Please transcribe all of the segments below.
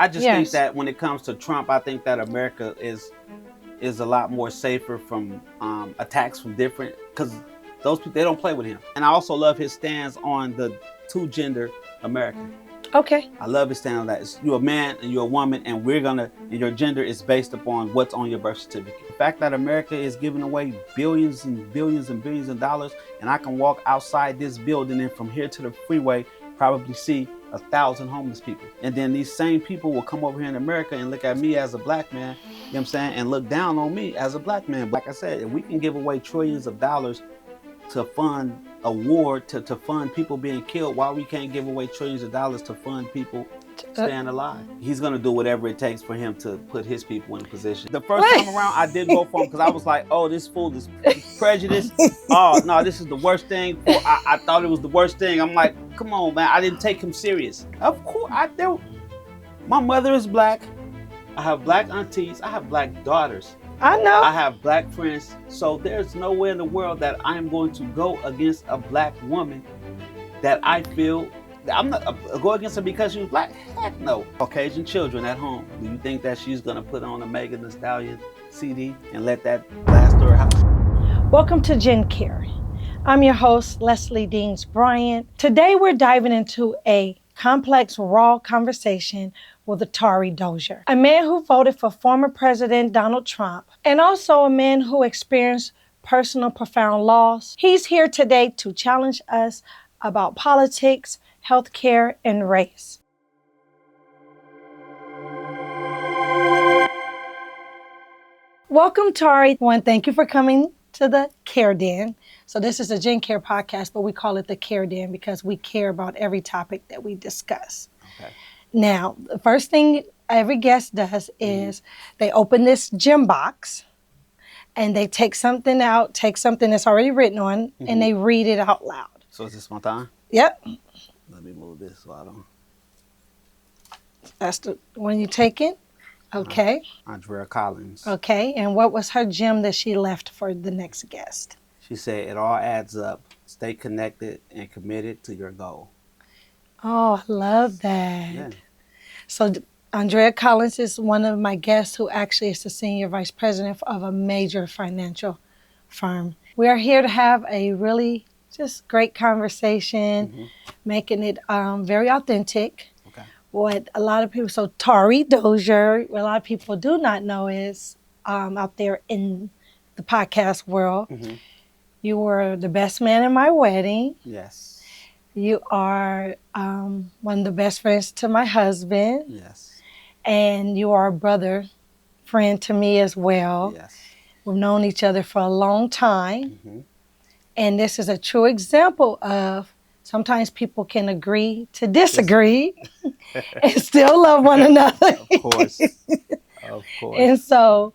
I just think that when it comes to Trump, I think that America is a lot more safer from attacks from different, because those people, they don't play with him. And I also love his stance on the two-gender America. Okay. I love his stance on that. You're a man and you're a woman, and and your gender is based upon what's on your birth certificate. The fact that America is giving away billions and billions and billions of dollars, and I can walk outside this building and from here to the freeway probably see 1,000 homeless people. And then these same people will come over here in America and look at me as a black man, you know what I'm saying, and look down on me as a black man. Like I said, if we can give away trillions of dollars to fund a war, to fund people being killed, why we can't give away trillions of dollars to fund people staying alive? He's going to do whatever it takes for him to put his people in position. The first time around, I didn't vote for him because I was like, oh, this fool is prejudiced. Oh, no, this is the worst thing. I thought it was the worst thing. I'm like, come on, man. I didn't take him serious. Of course, my mother is black. I have black aunties. I have black daughters. I know. I have black friends. So there's no way in the world that I'm going to go against a black woman that I feel I'm not go against her because she was black. Heck no. Caucasian children at home. Do you think that she's gonna put on a Megan Thee Stallion CD and let that blast through her house? Welcome to GenCare. I'm your host, Leslie Deans Bryant. Today we're diving into a complex, raw conversation with Tarrie Dozier, a man who voted for former President Donald Trump, and also a man who experienced personal profound loss. He's here today to challenge us about politics, healthcare, and race. Welcome, Tarrie. One, thank you for coming to the Care Den. So this is a GenCare podcast, but we call it the Care Den because we care about every topic that we discuss. Okay. Now, the first thing every guest does is they open this gem box and they take something that's already written on, and they read it out loud. So is this my time? Yep. Let me move this so I don't. That's the one you take it? Okay. Andrea Collins. Okay, and what was her gem that she left for the next guest? She said, it all adds up. Stay connected and committed to your goal. Oh, I love that. Yeah. So Andrea Collins is one of my guests who actually is the senior vice president of a major financial firm. We are here to have a really just great conversation, making it very authentic. Okay. What a lot of people, so Tarrie Dozier, what a lot of people do not know is out there in the podcast world, you were the best man in my wedding. Yes. You are one of the best friends to my husband. Yes. And you are a brother, friend to me as well. Yes. We've known each other for a long time. And this is a true example of sometimes people can agree to disagree and still love one another. Of course. Of course. And so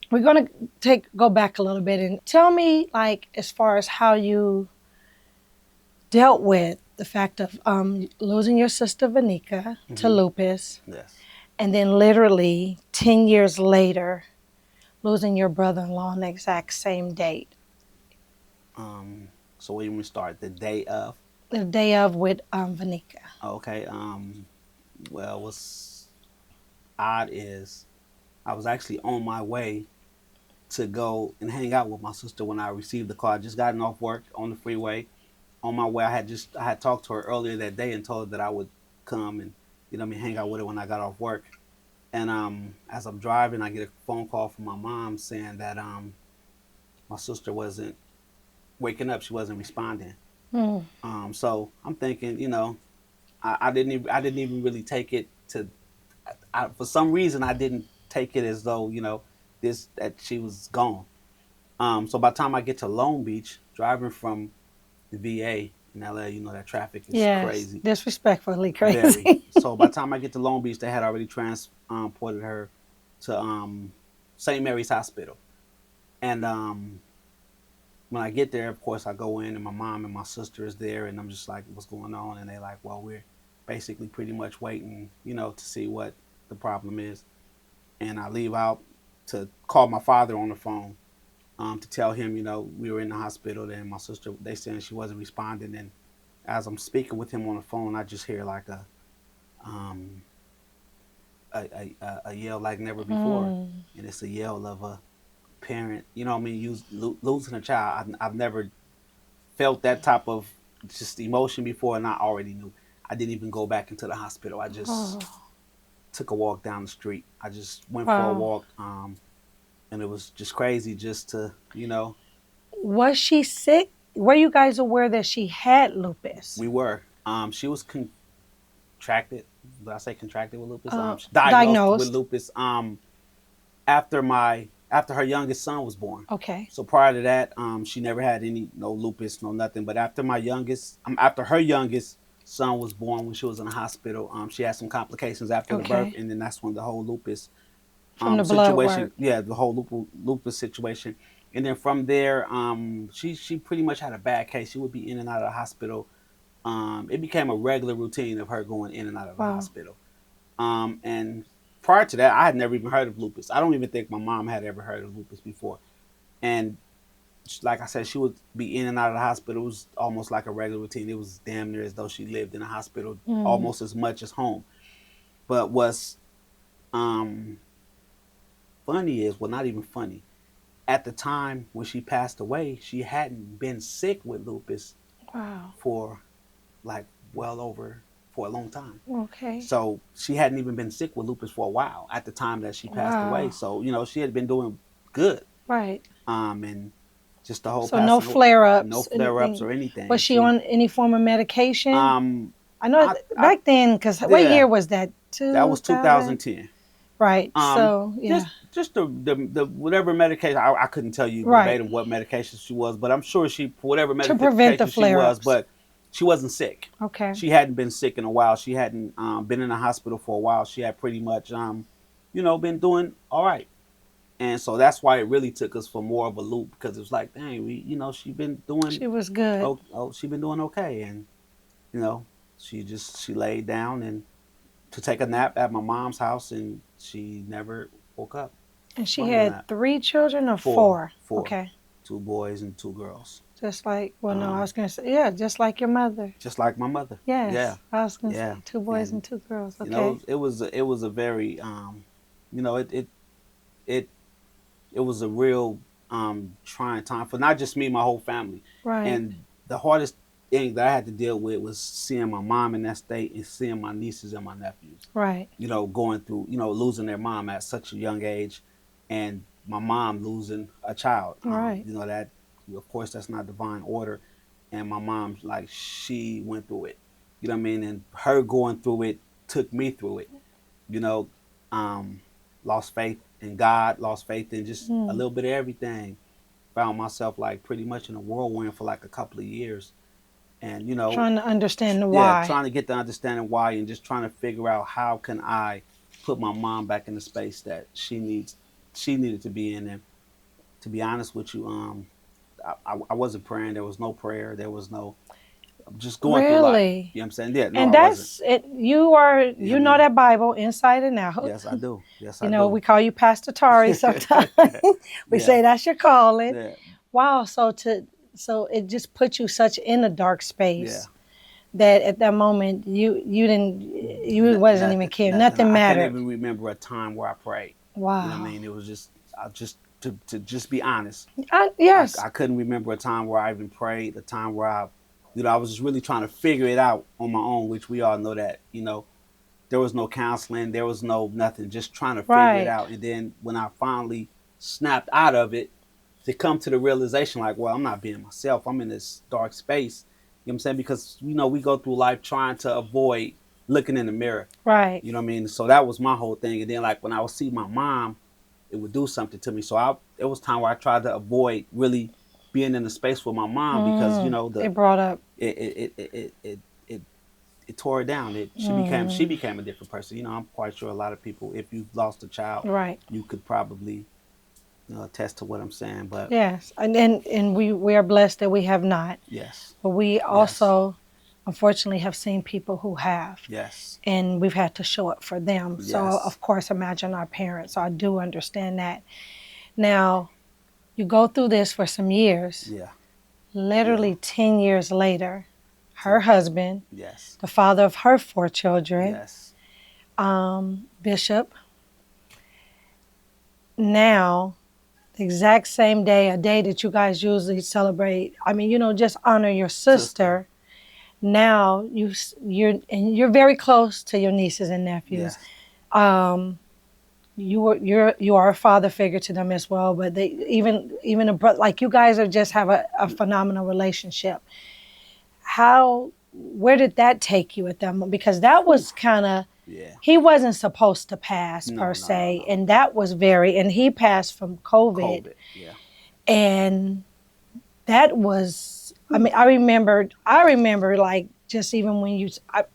we're going to go back a little bit and tell me, like, as far as how you dealt with the fact of losing your sister Vanika to lupus. Yes. And then literally 10 years later, losing your brother-in-law on the exact same date. So when we start, the day of? The day of with Vanika. Okay. Well, what's odd is I was actually on my way to go and hang out with my sister when I received the call. I just gotten off work on the freeway. On my way, I had talked to her earlier that day and told her that I would come and hang out with her when I got off work. And as I'm driving, I get a phone call from my mom saying that my sister wasn't waking up; she wasn't responding. So I'm thinking, I didn't even really take it to. For some reason, I didn't take it as though that she was gone. So by the time I get to Long Beach, driving from the VA in LA, that traffic is crazy. Disrespectfully crazy. Very. So by the time I get to Long Beach, they had already transported her to St. Mary's Hospital. And when I get there, of course, I go in and my mom and my sister is there, and I'm just like, what's going on? And they're like, well, we're basically pretty much waiting, to see what the problem is. And I leave out to call my father on the phone. To tell him, we were in the hospital, and my sister, they saying she wasn't responding. And as I'm speaking with him on the phone, I just hear like a a yell like never before, and it's a yell of a parent. You know what I mean? Losing a child. I've never felt that type of just emotion before, and I already knew. I didn't even go back into the hospital. I just took a walk down the street. I just went for a walk, and it was just crazy just to, Was she sick? Were you guys aware that she had lupus? We were. She was contracted. Did I say contracted with lupus? Diagnosed with lupus. After her youngest son was born. Okay. So prior to that, she never had no lupus, no nothing. But after her youngest son was born, when she was in the hospital, she had some complications after the birth, and then that's when the whole lupus from the blood situation, work. yeah, the whole lupus situation. And then from there, she pretty much had a bad case. She would be in and out of the hospital. It became a regular routine of her going in and out of the hospital. And prior to that, I had never even heard of lupus. I don't even think my mom had ever heard of lupus before. And like I said, she would be in and out of the hospital. It was almost like a regular routine. It was damn near as though she lived in a hospital almost as much as home. But what's funny is, well, not even funny. At the time when she passed away, she hadn't been sick with lupus for for a long time. Okay. So she hadn't even been sick with lupus for a while at the time that she passed away. So, she had been doing good. Right. And just the whole So no flare-ups. No flare-ups or anything. Was she on any form of medication? I know back then, because what year was that? That was 2010. Right. So, yeah. Just the whatever medication, I couldn't tell you verbatim what medication she was, but I'm sure she, for whatever medication to prevent the flare-ups. she was, but she wasn't sick. Okay. She hadn't been sick in a while. She hadn't been in the hospital for a while. She had pretty much, been doing all right. And so that's why it really took us for more of a loop, because it was like, dang, she been doing. She was good. She been doing okay, and she laid down and to take a nap at my mom's house, and she never woke up. And she had 3 children or 4? 4. Okay. 2 boys and 2 girls. Just like, I was going to say, just like your mother. Just like my mother. Yes. Yeah. I was going to say 2 boys and 2 girls. Okay. It was a very, it was a real trying time for not just me, my whole family. Right. And the hardest thing that I had to deal with was seeing my mom in that state and seeing my nieces and my nephews. Right. Going through, losing their mom at such a young age, and my mom losing a child. Right. That, of course, that's not divine order. And my mom, she went through it. You know what I mean? And her going through it took me through it. Lost faith in God, lost faith in just a little bit of everything. Found myself pretty much in a whirlwind for a couple of years. And, trying to understand the why. Yeah, trying to get the understanding why, and just trying to figure out how can I put my mom back in the space that she needed to be in. And to be honest with you, I wasn't praying. There was no prayer. There was no just going through life. You know what I'm saying? Yeah. No, and that's it. You know that Bible inside and out. Yes, I do. Yes, I do. We call you Pastor Tarrie sometimes. We say that's your calling. Yeah. Wow. So it just put you such in a dark space that at that moment you wasn't even caring. Nothing mattered. I can't even remember a time where I prayed. Wow. You know what I mean? It was just to just be honest. Yes. I couldn't remember a time where I even prayed, a time where I was just really trying to figure it out on my own, which we all know that, there was no counseling, there was no nothing, just trying to figure it out. And then when I finally snapped out of it, to come to the realization well, I'm not being myself. I'm in this dark space. You know what I'm saying? Because, we go through life trying to avoid looking in the mirror. Right. You know what I mean? So that was my whole thing. And then when I would see my mom, it would do something to me. So it was time where I tried to avoid really being in the space with my mom because, it brought up. It tore her down. She became a different person. I'm quite sure a lot of people, if you've lost a child, right, you could probably attest to what I'm saying. But yes, and we are blessed that we have not. Yes. But we also, unfortunately, have seen people who have. Yes. And we've had to show up for them. Yes. So of course, imagine our parents. So I do understand that. Now, you go through this for some years. Yeah. Literally 10 years later, her husband, yes, the father of her 4 children, yes, Bishop. Now, the exact same day, a day that you guys usually celebrate, I mean, just honor your sister. Now you're very close to your nieces and nephews. Yeah. You are a father figure to them as well, but they even a brother, like you guys are just have a phenomenal relationship. Where did that take you at that moment? Because that was kind of, he wasn't supposed to pass per se, No. and that was and he passed from COVID. Yeah. And that was, I mean, I remember like just even when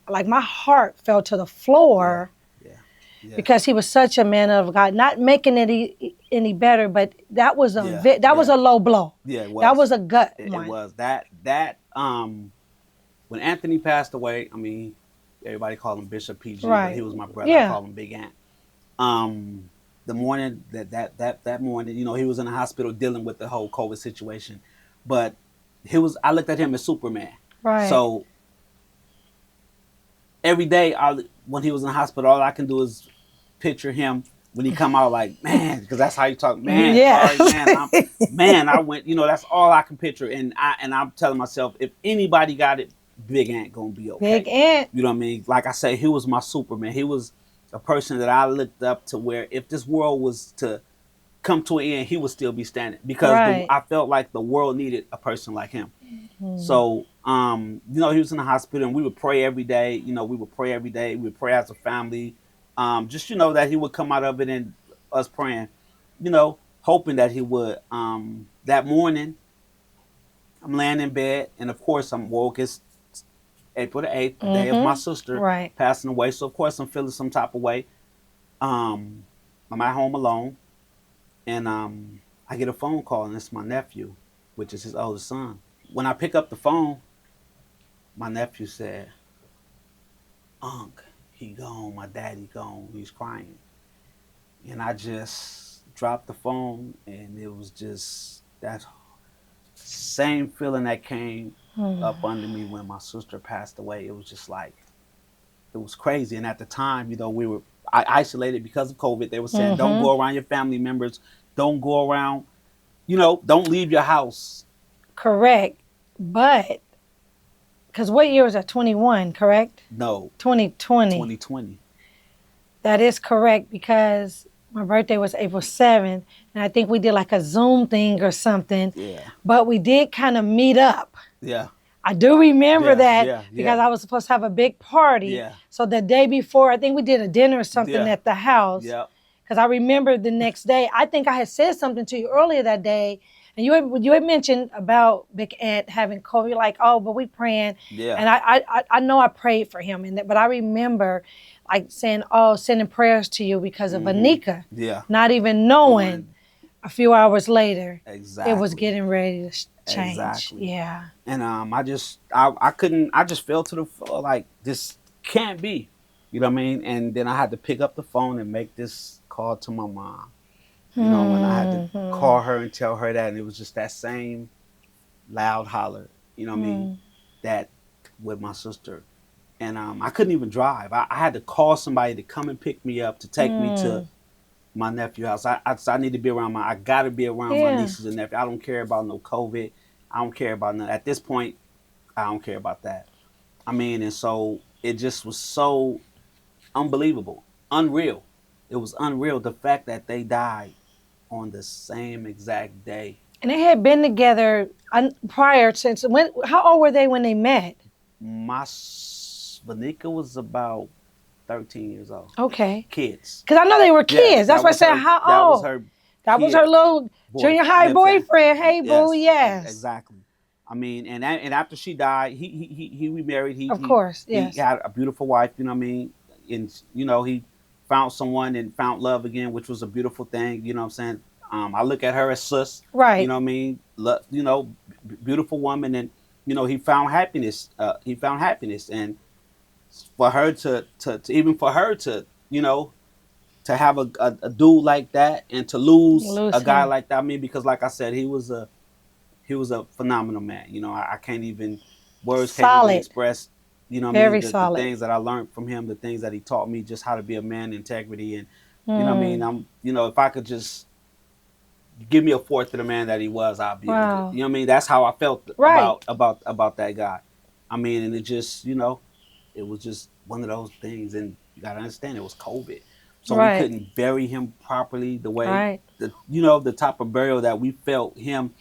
like my heart fell to the floor. Yeah. Because he was such a man of God, not making it any better, but that was was a low blow. Yeah, it was. That was a gut one. It was that when Anthony passed away. I mean, everybody called him Bishop PG, but he was my brother. I called him Big Ant. The morning that morning, he was in the hospital dealing with the whole COVID situation, but I looked at him as Superman. Right. So every day, when he was in the hospital, all I can do is picture him when he come out like, man, because that's how you talk, man. Yeah. Sorry, man, I went. That's all I can picture, and I'm telling myself, if anybody got it, Big Ant gonna be okay. Big Ant. You know what I mean? Like I say, he was my Superman. He was a person that I looked up to, where if this world was to come to an end, he would still be standing, because I felt like the world needed a person like him. Mm-hmm. So, he was in the hospital, and we would pray every day. We would pray every day. We would pray as a family. Just, that he would come out of it, and us praying, hoping that he would. That morning, I'm laying in bed, and of course I'm woke. It's April the 8th, the day of my sister passing away. So of course I'm feeling some type of way. I'm at home alone, and I get a phone call, and it's my nephew, which is his oldest son. When I pick up the phone, my nephew said, "Unc, he gone. My daddy gone. He's crying." And I just dropped the phone, and it was just that same feeling that came up under me when my sister passed away. It was just like, it was crazy. And at the time, we were isolated because of COVID. They were saying, don't go around your family members. Don't go around, don't leave your house. Correct. But, because what year was that? 21, correct? No. 2020. 2020. That is correct, because my birthday was April 7th, and I think we did like a Zoom thing or something. Yeah. But we did kind of meet up. Yeah. I do remember that because I was supposed to have a big party. Yeah. So the day before, I think we did a dinner or something at the house. Yeah. Because I remember the next day, I think I had said something to you earlier that day, and you had mentioned about Big Ant having COVID. You're like, oh, but we praying. Yeah. And I know I prayed for him, but I remember like saying, oh, sending prayers to you because of Anika. Yeah. Not even knowing a few hours later, exactly, it was getting ready to change. Exactly. Yeah. And I just fell to the floor like, this can't be. You know what I mean? And then I had to pick up the phone and make this call to my mom. When I had to call her and tell her that, and it was just that same loud holler, you know what I mean, that with my sister. And I couldn't even drive. I had to call somebody to come and pick me up, to take me to my nephew's house. I need to be around I got to be around my nieces and nephews. I don't care about no COVID. I don't care about none. At this point, I don't care about that. I mean, and so it just was so unbelievable, unreal. It was unreal, the fact that they died on the same exact day. And they had been together prior since when? How old were they when they met? Vanika was about 13 years old. Okay. Kids. Because I know they were kids. That's why I said, how old? That was her little junior high boyfriend. Hey, boo, yes. Exactly. I mean, and after she died, he remarried. Of course, yes. He had a beautiful wife, you know what I mean? And, he found someone and found love again, which was a beautiful thing, you know what I'm saying? I look at her as sis. Right. You know what I mean? Beautiful woman, and, he found happiness. And for her to have a dude like that, and to lose a guy like that. I mean, because like I said, he was a phenomenal man. I can't even, words can't even express, You know what I mean? Very The solid. things that I learned from him, the things that he taught me, just how to be a man, integrity, and you know what I mean. Mm. If I could just give me a fourth of the man that he was, I'll be able to. Wow. You know what I mean? That's how I felt Right. about that guy. I mean, and it just, it was just one of those things. And you gotta understand, it was COVID, so we Right. couldn't bury him properly the way Right. the type of burial that we felt him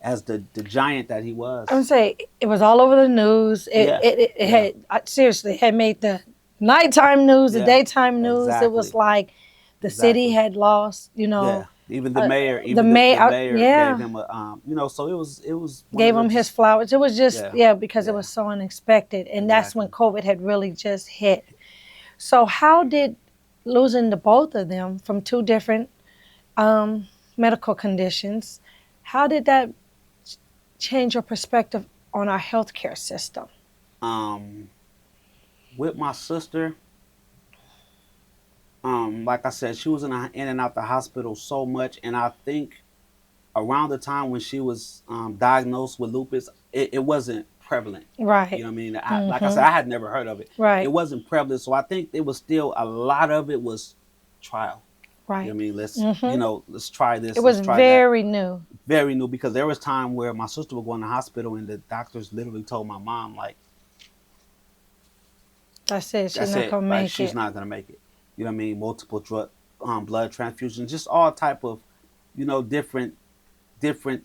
as the giant that he was. I would say it was all over the news. Yeah. It had seriously it had made the nighttime news, the Yeah. daytime news. It was Exactly. like the city had lost, Yeah. Even the mayor, the mayor, gave him a so it was one gave of him the his just, flowers. It was just because it yeah. was so unexpected, and that's when Exactly. COVID had really just hit. So how did losing the both of them from two different medical conditions, how did that change your perspective on our healthcare system? With my sister, like I said, she was in and out the hospital so much, and I think around the time when she was diagnosed with lupus, it wasn't prevalent. Right. You know what I mean? Like I said, I had never heard of it. Right. It wasn't prevalent, so I think it was still a lot of it was trial. Right. You know what I mean? Let's try this. It was let's try very that. new. Very new, because there was time where my sister would go in the hospital and the doctors literally told my mom, like, That's it. She's that's not it. gonna Like, make she's it. not gonna make it. You know what I mean? Multiple blood transfusions, just all type of, different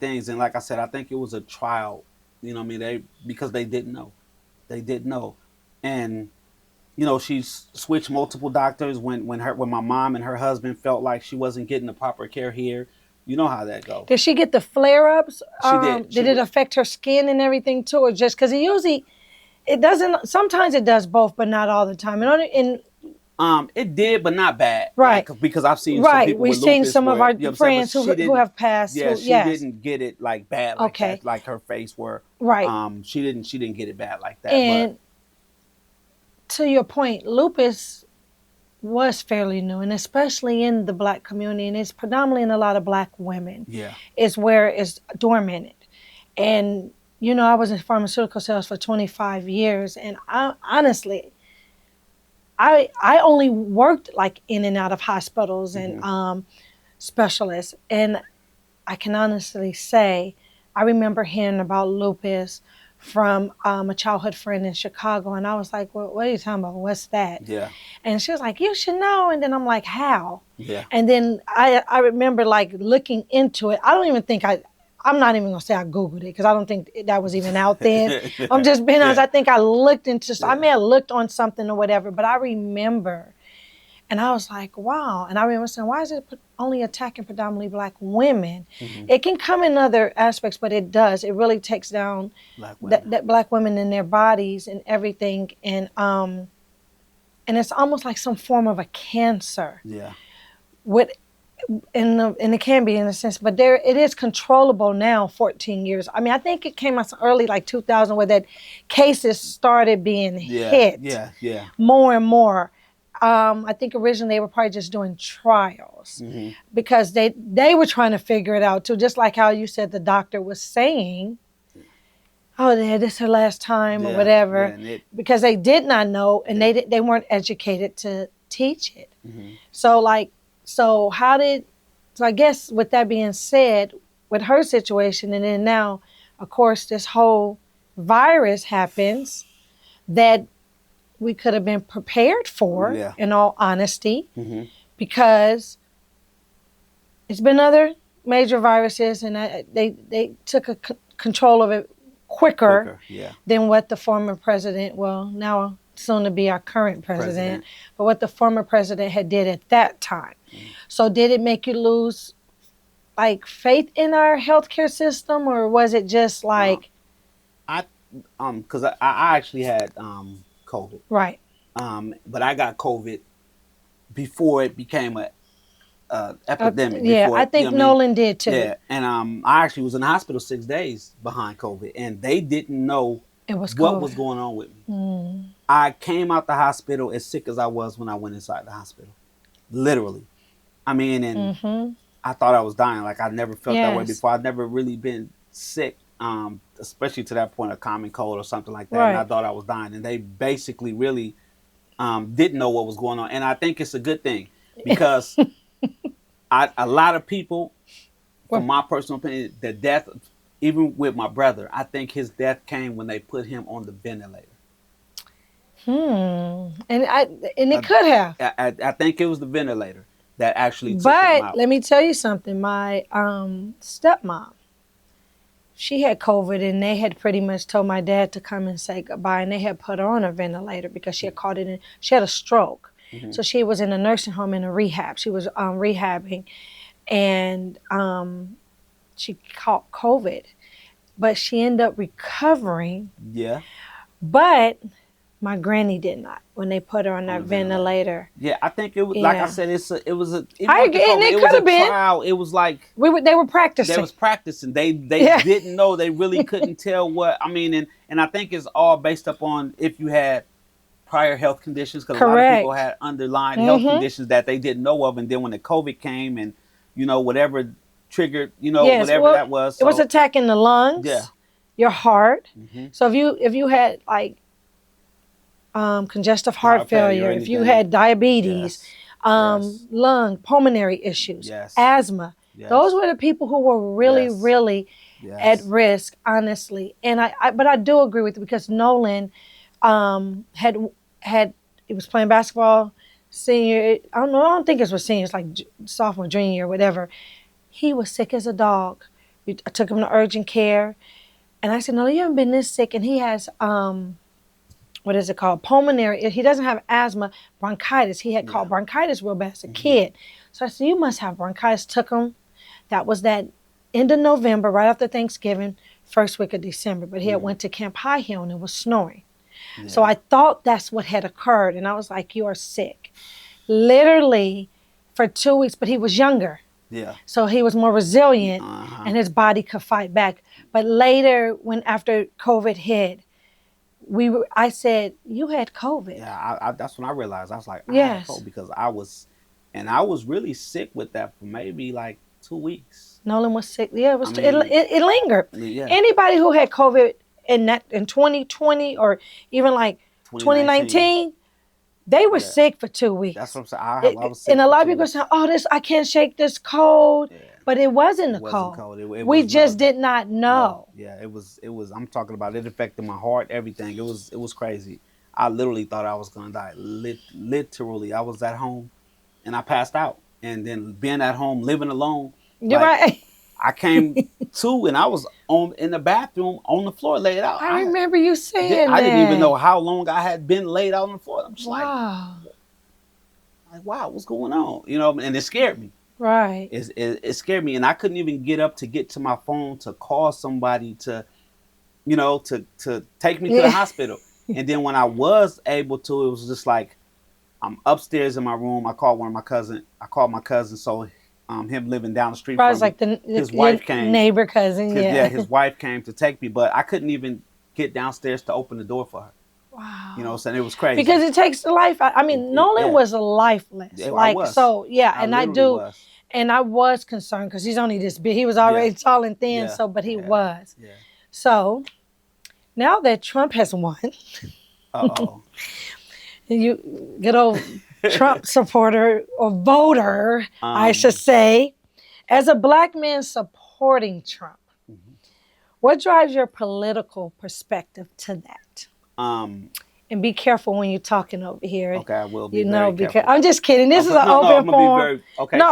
things. And like I said, I think it was a trial. You know what I mean? Because they didn't know. They didn't know. And she switched multiple doctors when my mom and her husband felt like she wasn't getting the proper care here. You know how that goes. Did she get the flare-ups? She did. Did it affect her skin and everything too, or just because it doesn't? Sometimes it does both, but not all the time. It did, but not bad. Right. Like, because I've seen some people We've with seen lupus some of our friends but who have passed. Yeah, she didn't get it like bad like Okay. that, like her face were. Right. She didn't get it bad like that. And to your point, lupus was fairly new, and especially in the Black community, and it's predominantly in a lot of Black women. Yeah. Is where it's dormant. And I was in pharmaceutical sales for 25 years, and honestly, I only worked like in and out of hospitals and specialists, and I can honestly say I remember hearing about lupus from a childhood friend in Chicago, and I was like, well, what are you talking about? What's that? Yeah. And she was like, you should know. And then I'm like, how? Yeah. And then I remember like looking into it. I don't even think I'm not even gonna say I Googled it, because I don't think that was even out then. I'm just being honest. I think I looked into, I may have looked on something or whatever, but I remember, and I was like, wow. And I remember saying, why is it only attacking predominantly Black women? It can come in other aspects, but it does. It really takes down that Black women in their bodies and everything, and it's almost like some form of a cancer. Yeah. And it can be in a sense, but it is controllable now. 14 years. I mean, I think it came out early, like 2000, where that cases started being hit. Yeah. More and more. I think originally they were probably just doing trials because they were trying to figure it out too. Just like how you said the doctor was saying, oh, this is her last time or whatever, because they did not know, and they weren't educated to teach it. So I guess with that being said, with her situation, and then now, of course, this whole virus happens that we could have been prepared for, in all honesty, because it's been other major viruses, and they took control of it quicker than what the former president, well, now soon to be our current president, but what the former president had did at that time. So did it make you lose like faith in our healthcare system, or was it just like because I actually had COVID. Right. But I got COVID before it became a epidemic. I think Nolan did too. Yeah, and I actually was in the hospital 6 days behind COVID, and they didn't know what was going on with me. I came out the hospital as sick as I was when I went inside the hospital, literally. I mean, and I thought I was dying. Like, I never felt that way before. I'd never really been sick especially to that point, a common cold or something like that, and I Right. thought I was dying. And they basically really didn't know what was going on. And I think it's a good thing because a lot of people, from Well, my personal opinion, the death, even with my brother, I think his death came when they put him on the ventilator. and it I, could have. I think it was the ventilator that actually took him But out. let me tell you something. My stepmom, she had COVID, and they had pretty much told my dad to come and say goodbye, and they had put her on a ventilator because she had caught it in. She had a stroke, Mhm. so she was in a nursing home in a rehab. She was rehabbing, and she caught COVID, but she ended up recovering. Yeah. But my granny did not when they put her on that the ventilator. ventilator. Yeah, I think it was like I Yeah. said. It was a. Even I with the agree, and COVID, it it was could a have been. trial. It was like They were they practicing. was practicing. They Yeah. didn't know. They really couldn't tell what. I mean, and I think it's all based upon if you had prior health conditions, because a lot of people Correct. had underlying health Mhm. conditions that they didn't know of, and then when the COVID came and whatever triggered, Yes, whatever well, that was. it was So attacking the lungs, yeah. your heart. Hmm. So if you had like congestive heart Heart failure or failure, if you anything. had diabetes, Yes. lung, pulmonary issues, Yes. asthma, Yes. those were the people who were really, Yes. really at Yes. risk, honestly. And but I do agree with you because Nolan had he was playing basketball senior. I don't think it was senior. It's like sophomore, junior year, whatever. He was sick as a dog. I took him to urgent care, and I said, "No, you haven't been this sick." And he has what is it called? Pulmonary. He doesn't have asthma, bronchitis. He had caught bronchitis real bad as a kid. So I said, "You must have bronchitis." Took him. That was that end of November, right after Thanksgiving, first week of December. But he had went to Camp High Hill and it was snowing. Yeah. So I thought that's what had occurred. And I was like, "You are sick." Literally for 2 weeks, but he was younger. Yeah. So he was more resilient and his body could fight back. But later, after COVID hit, I said, "You had COVID." Yeah, that's when I realized. I was like, I Yes. had COVID because I was really sick with that for maybe like 2 weeks. Nolan was sick. Yeah, I mean, it lingered. Yeah. Anybody who had COVID in 2020 or even like 2019, they were sick for 2 weeks. That's what I'm saying. I was sick and a for lot of 2 people weeks. say, "Oh, I can't shake this cold," but it wasn't a wasn't cold. cold. It We was just not. did not know. No. Yeah, it was. I'm talking about it affected my heart, everything. It was crazy. I literally thought I was gonna die. Literally, I was at home, and I passed out. And then being at home, living alone, You're like, right. I came to, and I was in the bathroom on the floor, laid out. I remember you saying I that. didn't even know how long I had been laid out on the floor. I'm just Wow. like, wow, what's going on? And it scared me. Right. It scared me, and I couldn't even get up to get to my phone to call somebody to take me to the hospital. And then when I was able to, it was just like, I'm upstairs in my room. I called my cousin. So him living down the street Probably from like me, his wife came. Neighbor cousin. Yeah. His wife came to take me, but I couldn't even get downstairs to open the door for her. Wow. You know what I'm saying? It was crazy. Because it takes the life. I mean, Nolan was lifeless. Yeah, I was. So, yeah, and I do. Was. And I was concerned because he's only this big. He was already tall and thin, but he was. Yeah. So, now that Trump has won. Uh-oh. You good old Trump supporter or voter, I should say, as a black man supporting Trump, what drives your political perspective to that? And be careful when you're talking over here. Okay, I will be very because careful. I'm just kidding. This is an open forum.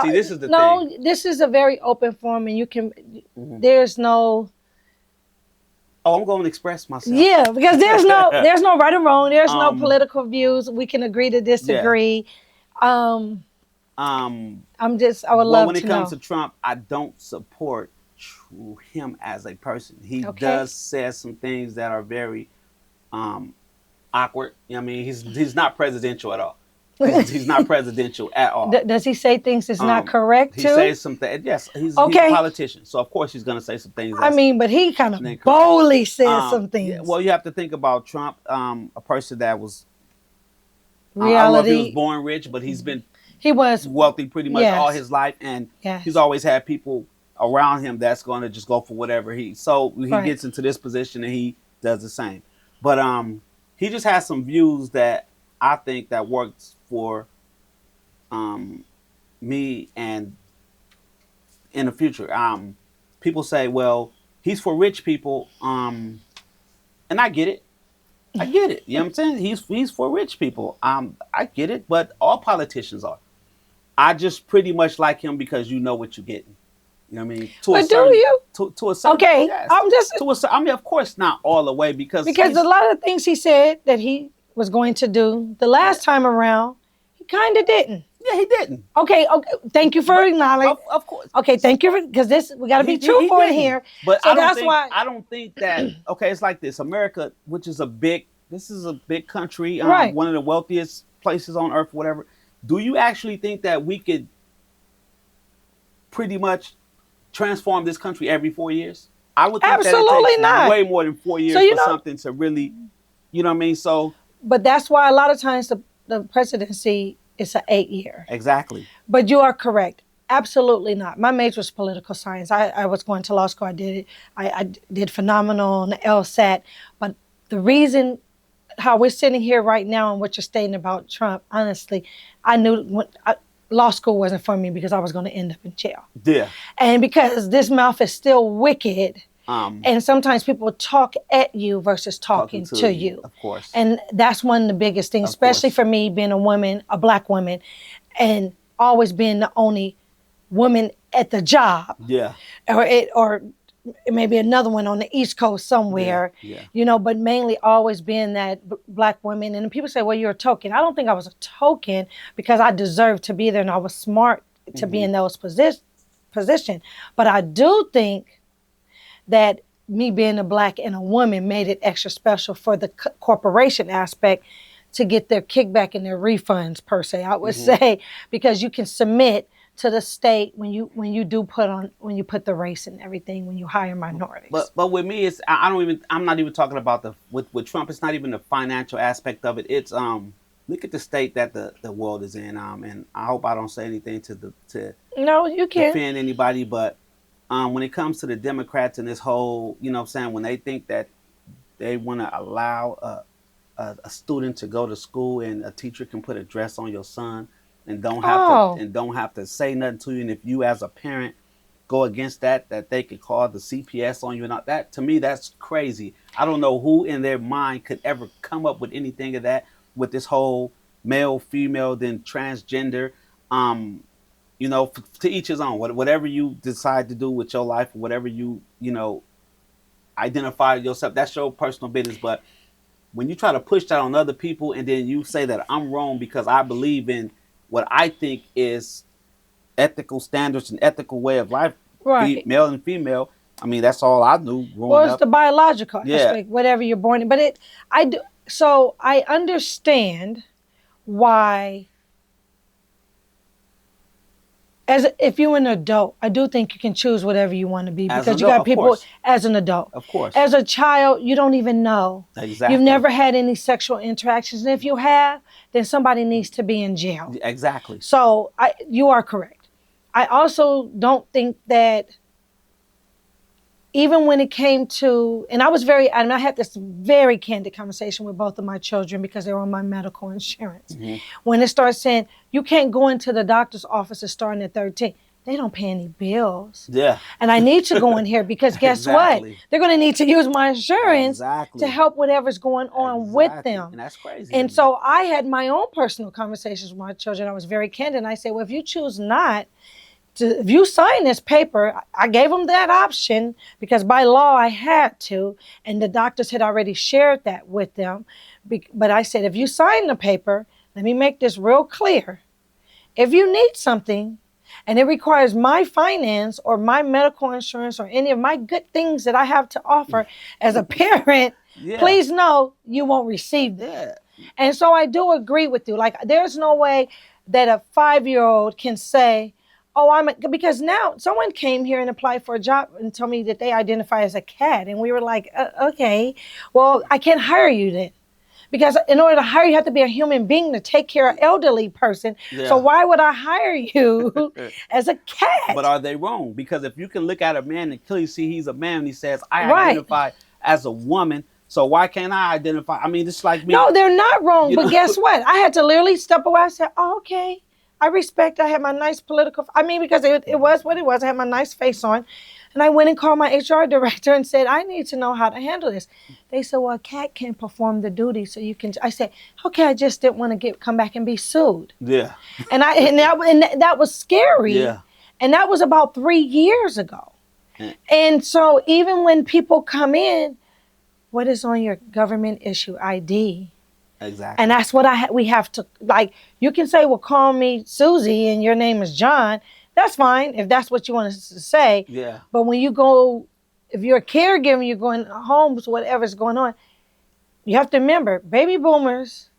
See, this is the thing. This is a very open forum, and you can. There's no. Oh, I'm going to express myself. Yeah, because there's no right or wrong. There's no political views. We can agree to disagree. Yeah. I would love to know. When it comes to Trump, I don't support him as a person. He does say some things that are very awkward. I mean, he's not presidential at all. He's not presidential at all. Does he say things that's not correct too? He says some things. Yes, he's a politician, so of course he's going to say some things. But he kind of boldly says some things. Yeah, well, you have to think about Trump, a person that was reality. I don't know if he was born rich, but he was wealthy pretty much all his life, and he's always had people around him that's going to just go for whatever he Right. gets into this position and he does the same. But he just has some views that I think that works for me and in the future. People say, well, he's for rich people, and I get it. I get it. You know what I'm saying? He's for rich people. I get it, but all politicians are. I just pretty much like him because you know what you're getting. You know what I mean? But do you? To a certain, Okay, yes. I'm just I mean, of course, not all the way because a lot of things he said that he was going to do the last time around, he kind of didn't. Yeah, he didn't. Okay. Thank you for acknowledging. Of course. Okay, thank you because we got to be truthful in here. But so I don't think that. Okay, it's like this. America, which is a big country, Right. one of the wealthiest places on earth, whatever. Do you actually think that we could pretty much transform this country every 4 years? I would think Absolutely that it takes not. way more than 4 years for something to really, you know what I mean? So, but that's why a lot of times the presidency is an 8 year. Exactly. But you are correct. Absolutely not. My major was political science. I was going to law school. I did it. I did phenomenal on the LSAT. But the reason how we're sitting here right now and what you're stating about Trump, honestly, I knew law school wasn't for me because I was going to end up in jail. Yeah. And because this mouth is still wicked, and sometimes people talk at you versus talking to you. Of course. And that's one of the biggest things, especially for me being a woman, a black woman, and always being the only woman at the job. Yeah. Or maybe another one on the East Coast somewhere, you know, but mainly always being that black woman. And people say, well, you're a token. I don't think I was a token because I deserved to be there and I was smart to be in those position. But I do think that me being a black and a woman made it extra special for the corporation aspect to get their kickback and their refunds per se, I would say, because you can submit to the state when you put the race and everything, when you hire minorities. But with me, I'm not even talking about with Trump. It's not even the financial aspect of it. It's look at the state that the world is in. And I hope I don't say anything to no, you can't offend anybody. But when it comes to the Democrats and this whole, you know what I'm saying, when they think that they want to allow a student to go to school and a teacher can put a dress on your son and don't have to say nothing to you, and if you as a parent go against that they could call the CPS on you and all that, to me that's crazy. I don't know who in their mind could ever come up with anything of that with this whole male, female, then transgender. You know, to each his own. Whatever you decide to do with your life, whatever you know, identify yourself, that's your personal business. But when you try to push that on other people and then you say that I'm wrong because I believe in what I think is ethical standards and ethical way of life, right, male and female. I mean, that's all I knew growing well, it's up. the biological aspect, whatever you're born in. But so I understand why. If you're an adult, I do think you can choose whatever you want to be because you got people as an adult. Of course. As a child, you don't even know. Exactly. You've never had any sexual interactions. And if you have, then somebody needs to be in jail. Exactly. So you are correct. I also don't think that even when it came to, and I had this very candid conversation with both of my children because they were on my medical insurance. When it starts saying, you can't go into the doctor's offices starting at 13, they don't pay any bills. Yeah. And I need to go in here because guess what? They're going to need to use my insurance to help whatever's going on with them. And that's crazy. And so I had my own personal conversations with my children. I was very candid. And I said, well, if you choose not, if you sign this paper, I gave them that option because by law I had to, and the doctors had already shared that with them. But I said, if you sign the paper, let me make this real clear. If you need something and it requires my finance or my medical insurance or any of my good things that I have to offer as a parent, please know you won't receive that. And so I do agree with you. Like, there's no way that a 5-year-old can say, because now someone came here and applied for a job and told me that they identify as a cat. And we were like, okay, well, I can't hire you then Because in order to hire you have to be a human being to take care of an elderly person. Yeah. So why would I hire you as a cat? But are they wrong? Because if you can look at a man and clearly see he's a man and he says, I Right. identify as a woman, so why can't I identify? I mean, it's like me. No, they're not wrong. You But know? guess what? I had to literally step away. I said, oh, okay. I respect. I had my nice because it was what it was. I had my nice face on. And I went and called my HR director and said, I need to know how to handle this. They said, well, a cat can perform the duty, so you can. I said, okay, I just didn't want to come back and be sued. Yeah. And that was scary. Yeah. And that was about 3 years ago. Yeah. And so even when people come in, what is on your government issue ID? Exactly. And that's what we have to, like, you can say, well, call me Susie and your name is John. That's fine if that's what you want to say. Yeah. But when if you're a caregiver, you're going home, so whatever's going on, you have to remember, baby boomers,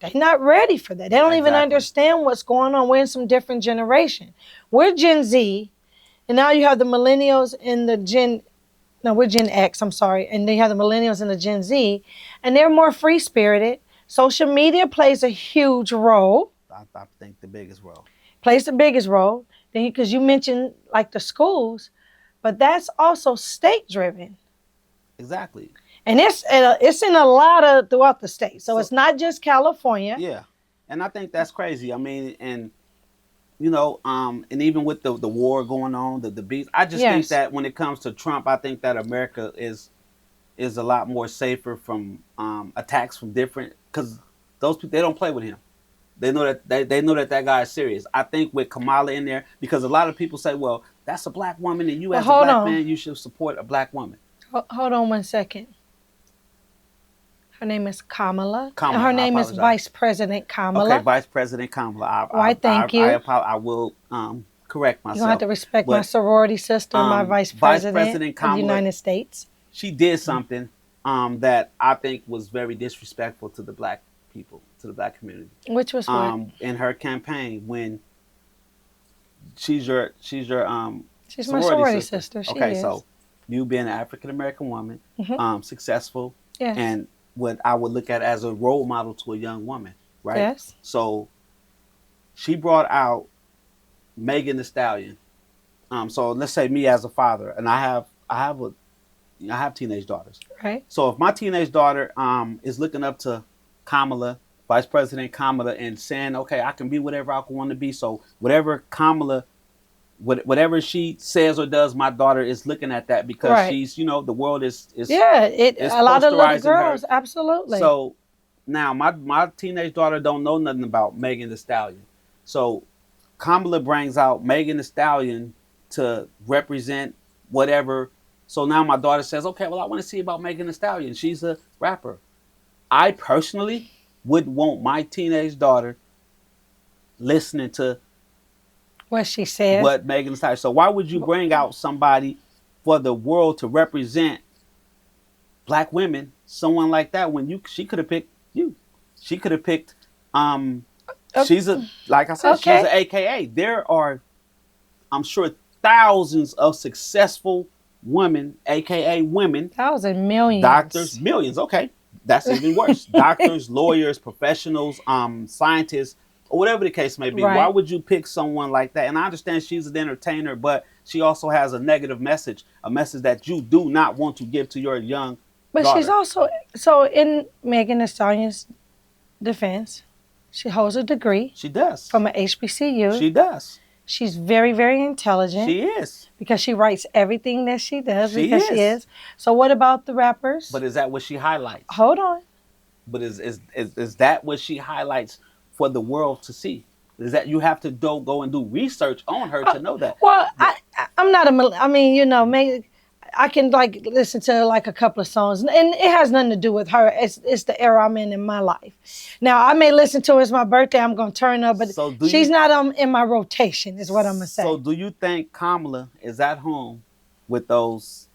they're not ready for that. They don't even understand what's going on. We're in some different generation. We're Gen Z, and now you have the millennials and we're Gen X, I'm sorry. And then you have the millennials and the Gen Z, and they're more free-spirited. Social media plays a huge role. I think the biggest role. Plays the biggest role. Then because you mentioned like the schools, but that's also state-driven. Exactly. And it's in a lot throughout the state. So it's not just California. Yeah. And I think that's crazy. I mean, and and even with the war going on, the beats, I just think that when it comes to Trump, I think that America is a lot more safer from attacks from different, because those people, they don't play with him. They know that they know that guy is serious. I think with Kamala in there, because a lot of people say, well, that's a black woman, and you as a black man, you should support a black woman. Hold on 1 second. Her name is Kamala. Kamala, and her name is Vice President Kamala. Okay, Vice President Kamala. Thank you. I will correct myself. You don't have to respect my sorority sister, my Vice President Kamala, of the United States. She did something that I think was very disrespectful to the black people, to the black community. Which was what? In her campaign, when she's my sorority sister. She okay, is. So you being an African American woman, successful, yes. and what I would look at as a role model to a young woman, right? Yes. So she brought out Megan Thee Stallion. So let's say me as a father, and I have teenage daughters. Right. So if my teenage daughter is looking up to Kamala, Vice President Kamala, and saying, okay, I can be whatever I want to be. So whatever she says or does, my daughter is looking at that because she's, the world is a lot of little girls, her. Absolutely. So now my teenage daughter don't know nothing about Megan Thee Stallion. So Kamala brings out Megan Thee Stallion to represent whatever. So now my daughter says, okay, well, I want to see about Megan Thee Stallion. She's a rapper. I personally would want my teenage daughter listening to what she said, what Megan Thee Stallion. So why would you bring out somebody for the world to represent black women, someone like that, when she could have picked you? She could have picked, she's like I said, she's an AKA. There are, I'm sure, thousands of successful women, AKA women. Millions. Doctors, millions. Okay. That's even worse. Doctors, lawyers, professionals, scientists, or whatever the case may be. Right. Why would you pick someone like that? And I understand she's an entertainer, but she also has a negative message, a message that you do not want to give to your young daughter. She's also, so in Megan Thee Stallion's defense, she holds a degree. She does. From an HBCU. She does. She's very, very intelligent. She is. Because she writes everything that she does. She is. So what about the rappers? But is that what she highlights? Hold on. But is that what she highlights for the world to see? Is that you have to go and do research on her to know that? Well, I'm not maybe I can listen to a couple of songs, and it has nothing to do with her. It's the era I'm in my life. Now I may listen to her. It's my birthday. I'm gonna turn up, but she's not in my rotation. Is what I'm gonna say. So do you think Kamala is at home with those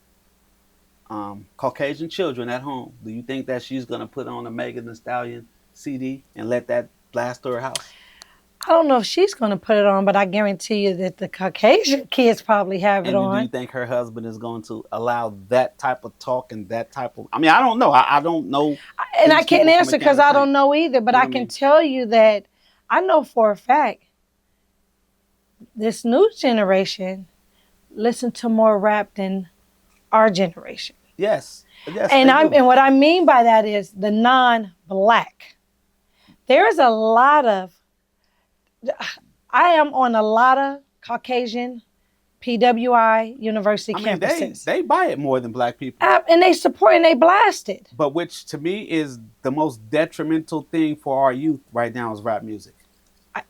Caucasian children at home? Do you think that she's gonna put on a Megan Thee Stallion CD and let that blast through her house? I don't know if she's going to put it on, but I guarantee you that the Caucasian kids probably have it And do you on. think her husband is going to allow that type of talk and that type of? I mean, I don't know. I don't know. And I these can't people from answer a can because of I paint. don't know either, but You know I what I can mean? tell you that I know for a fact this new generation listen to more rap than our generation. Yes, yes, And they do. and what I mean by that is the non-black. There is a lot of I am on a lot of Caucasian PWI university I mean, campuses. they buy it more than black people. And they support and they blast it. But which to me is the most detrimental thing for our youth right now is rap music.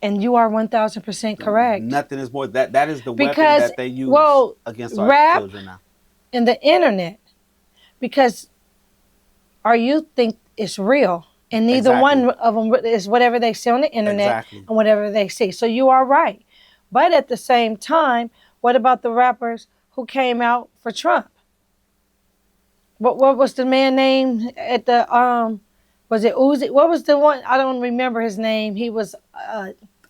And you are 1000% correct. Nothing is more that is the weapon Because, that they use well, against our rap children now. and the internet, because our youth think it's real. And neither Exactly. one of them is whatever they see on the internet Exactly. and whatever they see. So you are right. But at the same time, what about the rappers who came out for Trump? What was the man name at the was it Uzi? What was the one? I don't remember his name. He was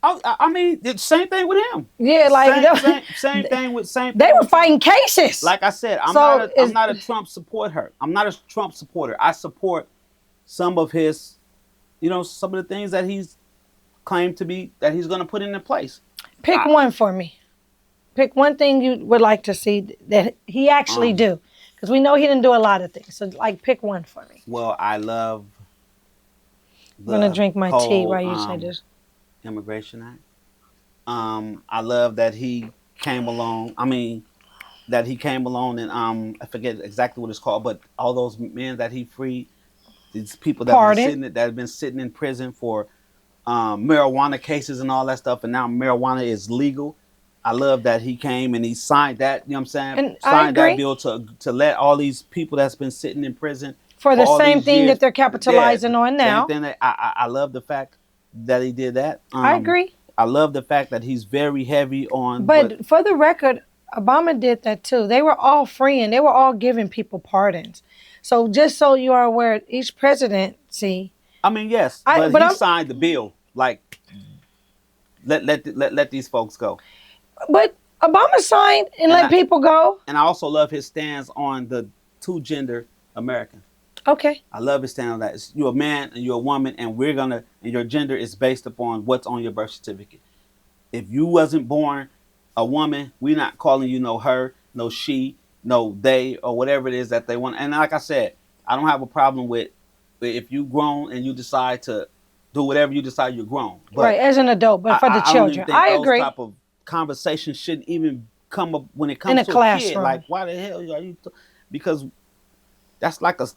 I mean, it's same thing with him. yeah, like Same thing with same. They thing were with fighting Trump. cases. Like I said, I'm not a Trump supporter. I'm not a Trump supporter. I support some of his, some of the things that he's claimed to be that he's going to put into place. Pick one for me. Pick one thing you would like to see that he actually do, because we know he didn't do a lot of things. So, like, pick one for me. Well, I love. I'm gonna drink my tea while you say this. Immigration Act. I love that he came along. I mean, that he came along and I forget exactly what it's called, but all those men that he freed, these people that have been sitting in prison for marijuana cases and all that stuff, and now marijuana is legal. I love that he came and he signed that. You know what I'm saying? And signed that bill to let all these people that's been sitting in prison for the same thing that they're capitalizing on now. Same thing. I love the fact that he did that. I agree. I love the fact that he's very heavy on. But for the record, Obama did that too. They were all freeing. They were all giving people pardons. So just so you are aware, each presidency. I mean, yes, but he signed the bill. Like, let these folks go. But Obama signed and let people go. And I also love his stance on the two-gender American. Okay. I love his stance on that. You're a man and you're a woman, and and your gender is based upon what's on your birth certificate. If you wasn't born a woman, we're not calling you no her, no she, no they, or whatever it is that they want. And like I said, I don't have a problem with if you grown and you decide to do whatever you decide you're grown. But right, as an adult, but for the children. I agree. Those type of conversations shouldn't even come up when it comes in a to classroom. A kid. Like, why the hell are you? Because that's like a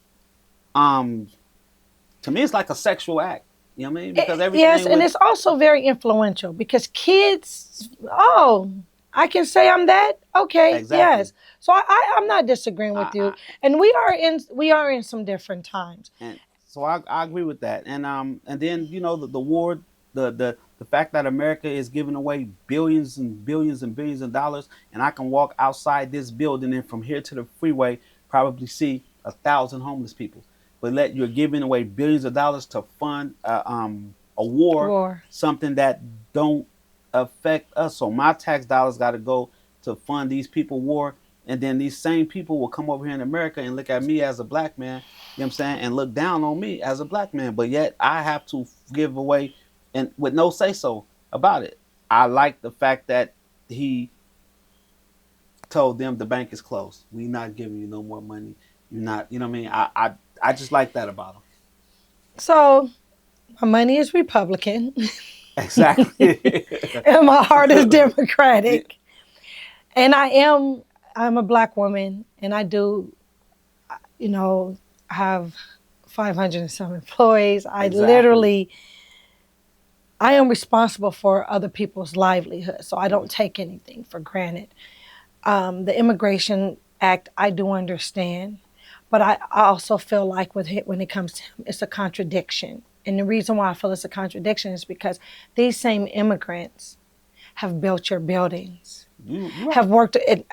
to me, it's like a sexual act. You know what I mean? Because everything. Yes, and it's also very influential because kids. Oh, I can say I'm that. Okay. Exactly. Yes. So I'm not disagreeing with you, and we are in some different times. And so I agree with that, and then the war, the fact that America is giving away billions and billions and billions of dollars, and I can walk outside this building and from here to the freeway probably see 1,000 homeless people. But you're giving away billions of dollars to fund a war, something that don't affect us. So my tax dollars got to go to fund these people war, and then these same people will come over here in America and look at me as a black man, you know what I'm saying, and look down on me as a black man. But yet I have to give away and with no say so about it. I like the fact that he told them the bank is closed. We're not giving you no more money. You're not, you know what I mean? I just like that about him. So my money is Republican. Exactly. And my heart is Democratic. And I'm a black woman, and I do, have 500 and some employees. I am responsible for other people's livelihood, so I don't take anything for granted. The Immigration Act, I do understand, but I also feel like when it comes to him, it's a contradiction. And the reason why I feel it's a contradiction is because these same immigrants have built your buildings, have worked at,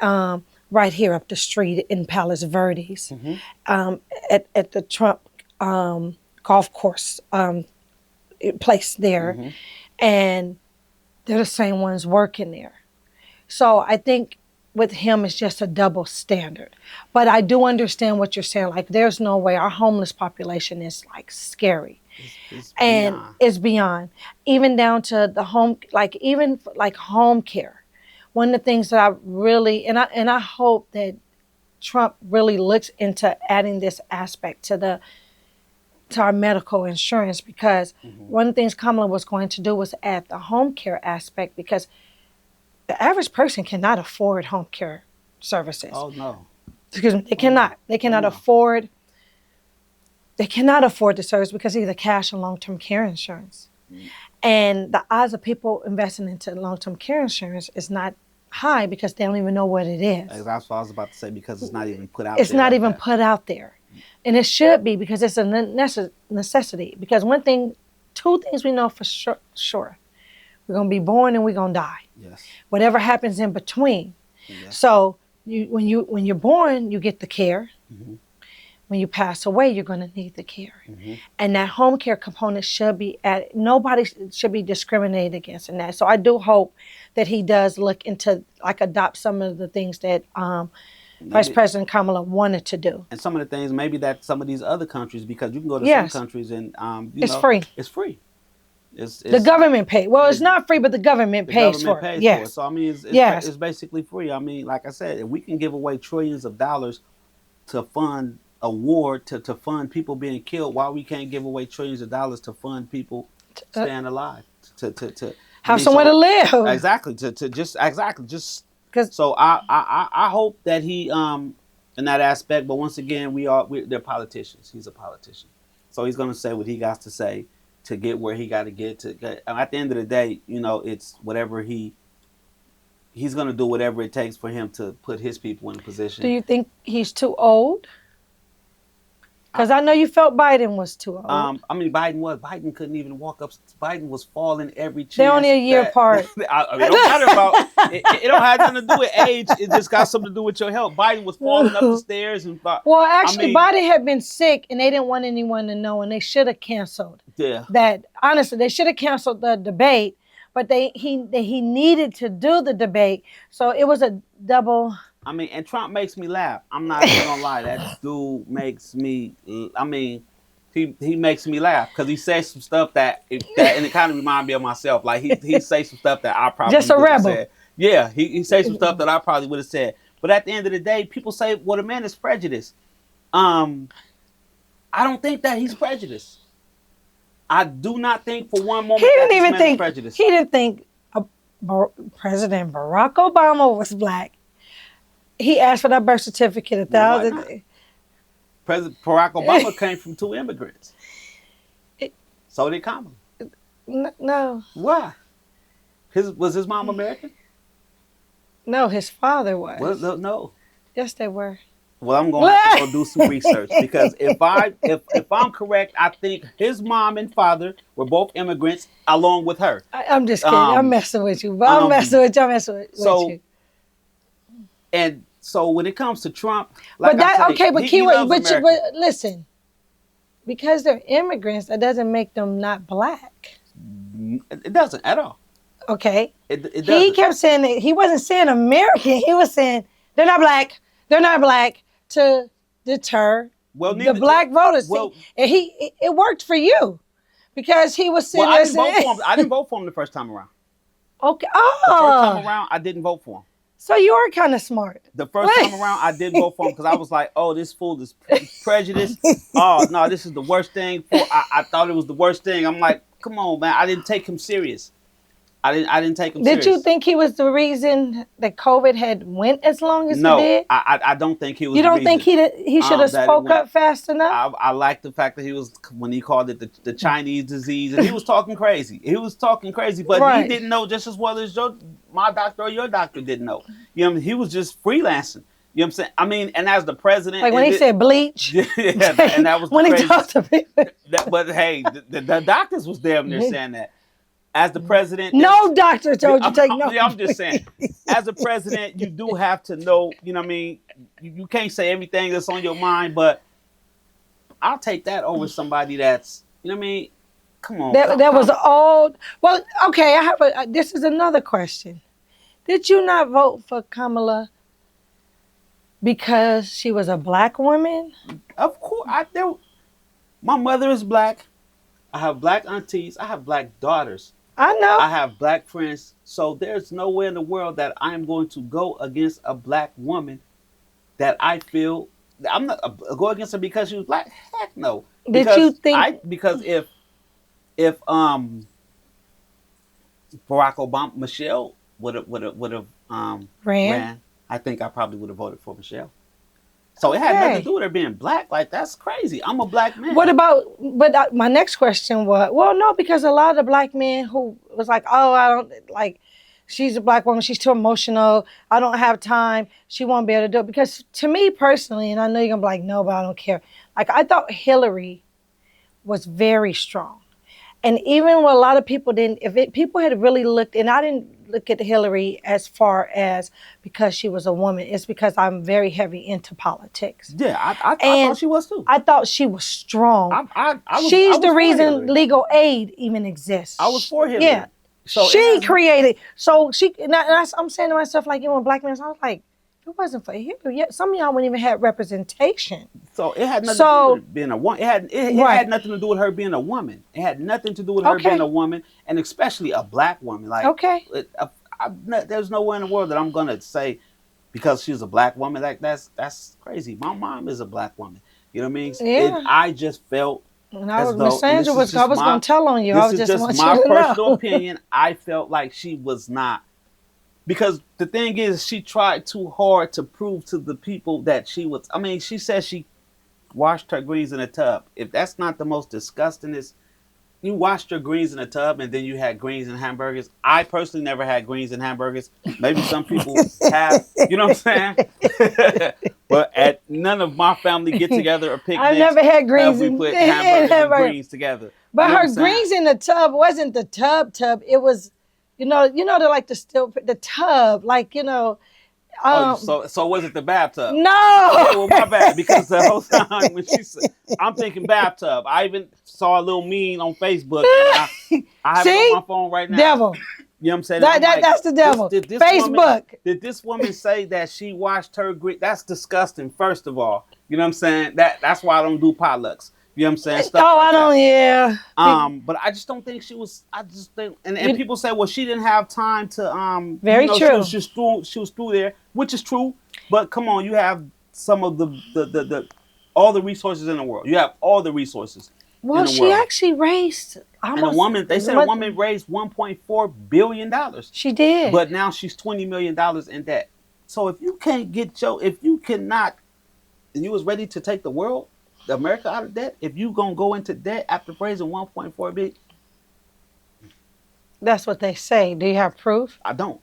right here up the street in Palos Verdes, at the Trump golf course place there. And they're the same ones working there. So I think with him, it's just a double standard. But I do understand what you're saying. Like, there's no way. Our homeless population is like scary. It's And beyond. it's beyond. Even down to the home, like even like home care. One of the things that I really, and I hope that Trump really looks into adding this aspect to our medical insurance, because one of the things Kamala was going to do was add the home care aspect, because the average person cannot afford home care services. Oh no. Excuse me, they cannot. They cannot afford. They cannot afford the service because of either cash or long-term care insurance. And the odds of people investing into long-term care insurance is not high because they don't even know what it is. That's what I was about to say, because it's not even put out there. It's not even put out there. And it should be, because it's a necessity. Because two things we know for sure. We're going to be born and we're going to die. Yes. Whatever happens in between. Yes. So when you're born, you get the care. When you pass away, you're going to need the care. And that home care component should be added. Nobody should be discriminated against in that. So I do hope that he does look into, like, adopt some of the things that Vice President Kamala wanted to do. And some of the things, maybe that some of these other countries, because you can go to some countries and it's free. It's free. It's the government pays. Well, it's not free, but the government pays for it. Yes. For it. So I mean, it's basically free. I mean, like I said, if we can give away trillions of dollars to fund a war, to fund people being killed, why we can't give away trillions of dollars to fund people staying alive, to have somewhere to live. Exactly. So I hope that he in that aspect. But once again, they're politicians. He's a politician, so he's going to say what he got to say to get where he got to get to. At the end of the day, it's whatever he's going to do whatever it takes for him to put his people in a position. Do you think he's too old? Because I know you felt Biden was too old. I mean, Biden couldn't even walk up. Biden was falling every chance. They're only a year apart. It don't matter about it. It don't have nothing to do with age. It just got something to do with your health. Biden was falling up the stairs and. Well, actually, Biden had been sick, and they didn't want anyone to know, and they should have canceled. Yeah. That honestly, they should have canceled the debate, but he needed to do the debate, so it was a double. I mean, and Trump makes me laugh. I'm not even gonna lie. That dude makes me. I mean, he makes me laugh because he says some stuff and it kind of reminds me of myself. Like he says some stuff that I probably just a rebel. Said. Yeah, he says some stuff that I probably would have said. But at the end of the day, people say, "Well, the man is prejudiced." I don't think that he's prejudiced. I do not think for one moment he didn't that even man think is prejudiced. He didn't think President Barack Obama was black. He asked for that birth certificate President Barack Obama came from 2 immigrants. So did Kamala. No. Why? Was his mom American? No, his father was. Well, no. Yes, they were. Well, I'm going to have to go do some research because if I'm correct, I think his mom and father were both immigrants along with her. I'm just kidding. I'm messing with you. But I'm messing with you. And so when it comes to Trump, but listen, because they're immigrants, that doesn't make them not black. It doesn't at all. Okay. It doesn't. He kept saying that he wasn't saying American. He was saying they're not black. They're not black to deter the black voters. Well, and it worked for you because he was saying. Well, I didn't vote for him the first time around. Okay. The first time around, I didn't vote for him. So you are kind of smart. The first time around, I did vote for him because I was like, "Oh, this fool is prejudiced. Oh no, this is the worst thing." I thought it was the worst thing. I'm like, "Come on, man! I didn't take him serious. I didn't take him serious." Did you think he was the reason that COVID had went as long as it did? No, I don't think he was. You don't think he should have spoke up fast enough? I like the fact that he was, when he called it the Chinese disease, and he was talking crazy. But he didn't know just as well as my doctor or your doctor didn't know. You know, he was just freelancing. You know what I'm saying? I mean, and as the president, like when he said bleach, yeah, and that was when he talked to people. But hey, the doctors was damn near saying that. As the president, no doctor told you to take no. I'm just saying, as a president, you do have to know. You know what I mean? You can't say everything that's on your mind, but I'll take that over somebody that's, you know what I mean, Come on. That was old. Well, okay, I have this is another question. Did you not vote for Kamala because she was a black woman? Of course, my mother is black. I have black aunties. I have black daughters. I know. I have black friends. So there's no way in the world that I'm going to go against a black woman that I feel I'm not go against her because she was black. Heck no. Did you think? Because if Barack Obama Michelle would have ran, I think I probably would have voted for Michelle. So it had nothing to do with her being black. Like, that's crazy. I'm a black man. What about, but my next question was, well, no, because a lot of the black men who was like, oh, I don't, like, she's a black woman, she's too emotional, I don't have time, she won't be able to do it. Because to me personally, and I know you're going to be like, no, but I don't care. Like, I thought Hillary was very strong. And even when a lot of people didn't, people had really looked, and I didn't look at Hillary as far as because she was a woman. It's because I'm very heavy into politics. Yeah, I thought she was too. I thought she was strong. She's the reason legal aid even exists. I was for Hillary. Yeah. So she created, so she, and I'm saying to myself, like, you know, black men, so I was like, it wasn't for Hillary. Yet some of y'all wouldn't even have representation. So it had nothing to do with being a woman. It had nothing to do with her being a woman. It had nothing to do with her being a woman, and especially a black woman. Like, there's no way in the world that I'm gonna say because she's a black woman. Like, that's crazy. My mom is a black woman. You know what I mean? Yeah. I just felt. And I was going to tell on you. I was just want my you to personal know. opinion. I felt like she was not. Because the thing is, she tried too hard to prove to the people that she was. I mean, she said she washed her greens in a tub. If that's not the most disgustingest, you washed your greens in a tub and then you had greens and hamburgers. I personally never had greens and hamburgers. Maybe some people have. You know what I'm saying? But at none of my family get together or picnics. I never had greens and put hamburgers and greens together. But her greens in the tub wasn't the tub. It was. You know, they're like the tub, like, you know. So was it the bathtub? No. Okay, well, my bad, because the whole time when she said, I'm thinking bathtub. I even saw a little meme on Facebook. And I have it on my phone right now. Devil. You know what I'm saying? That's the devil. Facebook. Did this woman say that she washed her greens? That's disgusting, first of all. You know what I'm saying? That's why I don't do potlucks. You know what I'm saying? Stuff I don't, yeah. But I just don't think she was. I just think, and people say, well, she didn't have time to. Very true. She was through there, which is true. But come on, you have some of the all the resources in the world. You have all the resources. Well, she actually raised. And a woman, they said a woman raised $1.4 billion. She did. But now she's $20 million in debt. So if you can't if you cannot, and you was ready to take the world, America out of debt, if you gonna go into debt after raising $1.4 billion. That's what they say. Do you have proof? I don't.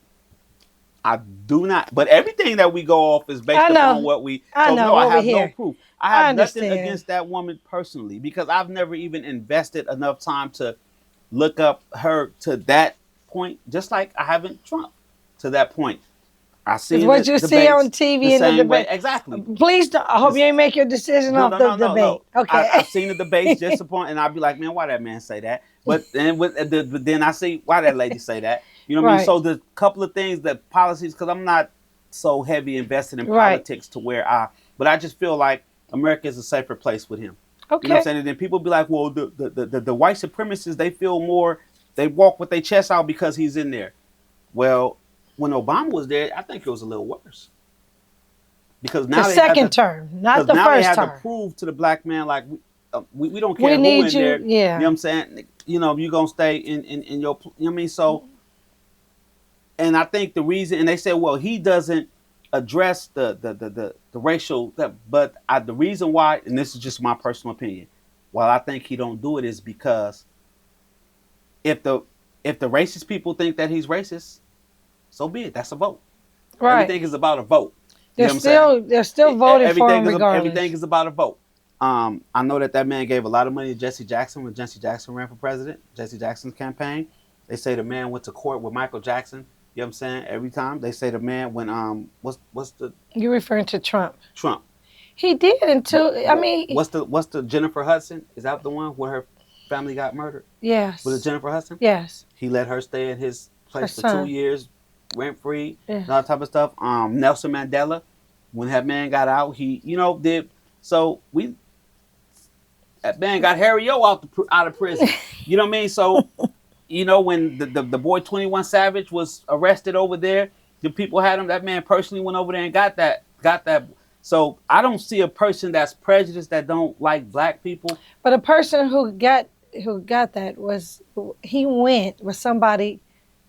I do not. But everything that we go off is based upon what we. I have no proof. I have nothing against that woman personally because I've never even invested enough time to look up her to that point. Just like I haven't Trump to that point. I see what you see on TV in the debate. Exactly. Please, I hope you ain't make your decision off the debate. No. Okay. I've seen the debates just upon, and I'd be like, man, why that man say that? But then I see why that lady say that. You know what I mean? So the couple of things that policies, because I'm not so heavy invested in politics to where but I just feel like America is a safer place with him. Okay. You know what I'm saying? And then people be like, well, the white supremacists, they feel more, they walk with their chest out because he's in there. Well, when Obama was there, I think it was a little worse. Because now the second term, not the first term. Now they have to prove to the black man, like, we don't care who in there. Yeah. You know what I'm saying? You know, you're going to stay in your, you know what I mean? So, and I think the reason, and they said, well, he doesn't address the racial, but the reason why, and this is just my personal opinion, why I think he don't do it is because if the racist people think that he's racist, so be it. That's a vote. Right. Everything is about a vote. They're still voting for him regardless. Everything is about a vote. I know that man gave a lot of money to Jesse Jackson when Jesse Jackson ran for president. Jesse Jackson's campaign. They say the man went to court with Michael Jackson. You know what I'm saying? Every time they say the man went what's the? You're referring to Trump. Trump. He did until I mean. What's the Jennifer Hudson? Is that the one with her? family got murdered? Yes. Was it Jennifer Hudson? Yes. He let her stay in his Her place for son. 2 years, rent free, Yes. and all that type of stuff. Nelson Mandela, when that man got out, he, did. So that man got Harry O out of prison. You know what I mean? So, when the boy 21 Savage was arrested over there, the people had him. That man personally went over there and got that. So I don't see a person that's prejudiced that don't like black people. But a person who got that was somebody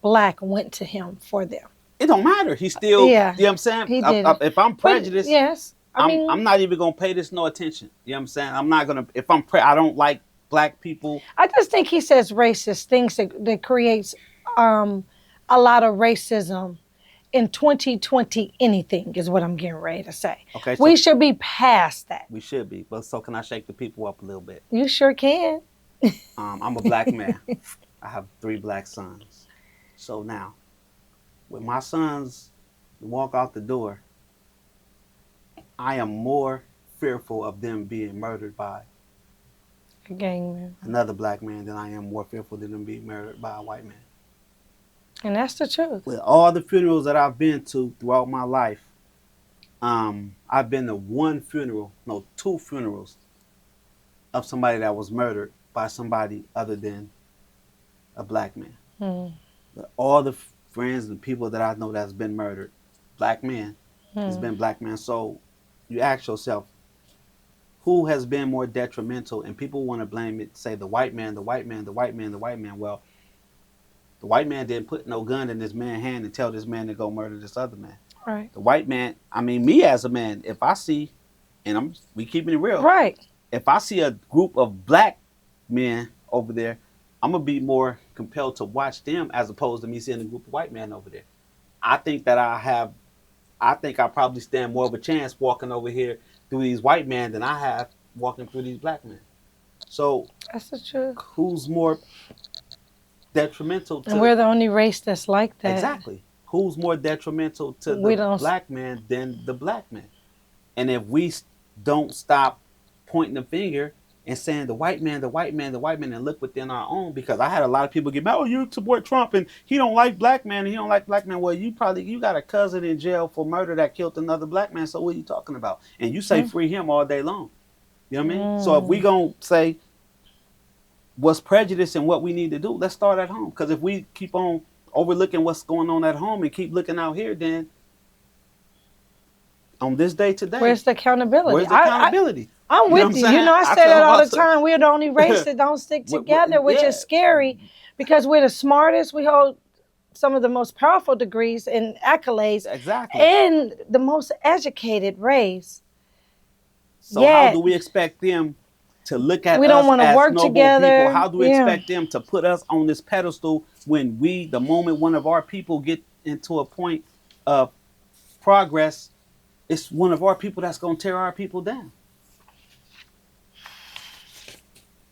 black went to him for them. It don't matter. He still, Yeah, you know what I'm saying? he did. If I'm prejudiced, but, yes, I'm not even gonna pay this no attention. You know what I'm saying? I'm not gonna. If I don't like black people. I just think he says racist things that creates a lot of racism in 2020. Anything is what I'm getting ready to say. Okay, we should be past that. We should be. But so can I shake the people up a little bit? You sure can. I'm a black man. I have 3 black sons. So now, when my sons walk out the door, I am more fearful of them being murdered by a gang member, another black man, than I am more fearful than them being murdered by a white man. And that's the truth. With all the funerals that I've been to throughout my life, I've been to 2 funerals of somebody that was murdered by somebody other than a black man. All the friends and people that I know that's been murdered, black men, it's been black men. So you ask yourself, who has been more detrimental? And people want to blame it, say the white man, the white man, the white man, the white man. Well, the white man didn't put no gun in this man's hand and tell this man to go murder this other man. Right. The white man, me as a man, if I see, and we keeping it real. Right. If I see a group of black men over there, I'm going to be more compelled to watch them as opposed to me seeing a group of white men over there. I think I probably stand more of a chance walking over here through these white men than I have walking through these black men. So that's the truth. Who's more detrimental to... And we're the only race that's like that. Exactly. Who's more detrimental to the black man than the black man? And if we don't stop pointing the finger and saying the white man, the white man, the white man, and look within our own, because I had a lot of people get mad, you support Trump and he don't like black man and he don't like black man. Well, you got a cousin in jail for murder that killed another black man, so what are you talking about? And you say free him all day long. You know what I mean? So if we gonna say what's prejudice and what we need to do, let's start at home. Because if we keep on overlooking what's going on at home and keep looking out here, then on this day today, where's the accountability? Where's the accountability? I'm with you. I say that all the time. We're the only race that don't stick together, which is scary because we're the smartest. We hold some of the most powerful degrees and accolades. Exactly. And the most educated race. So how do we expect them to look at us? We don't want to work noble together. People? How do we expect them to put us on this pedestal when the moment one of our people get into a point of progress, it's one of our people that's going to tear our people down?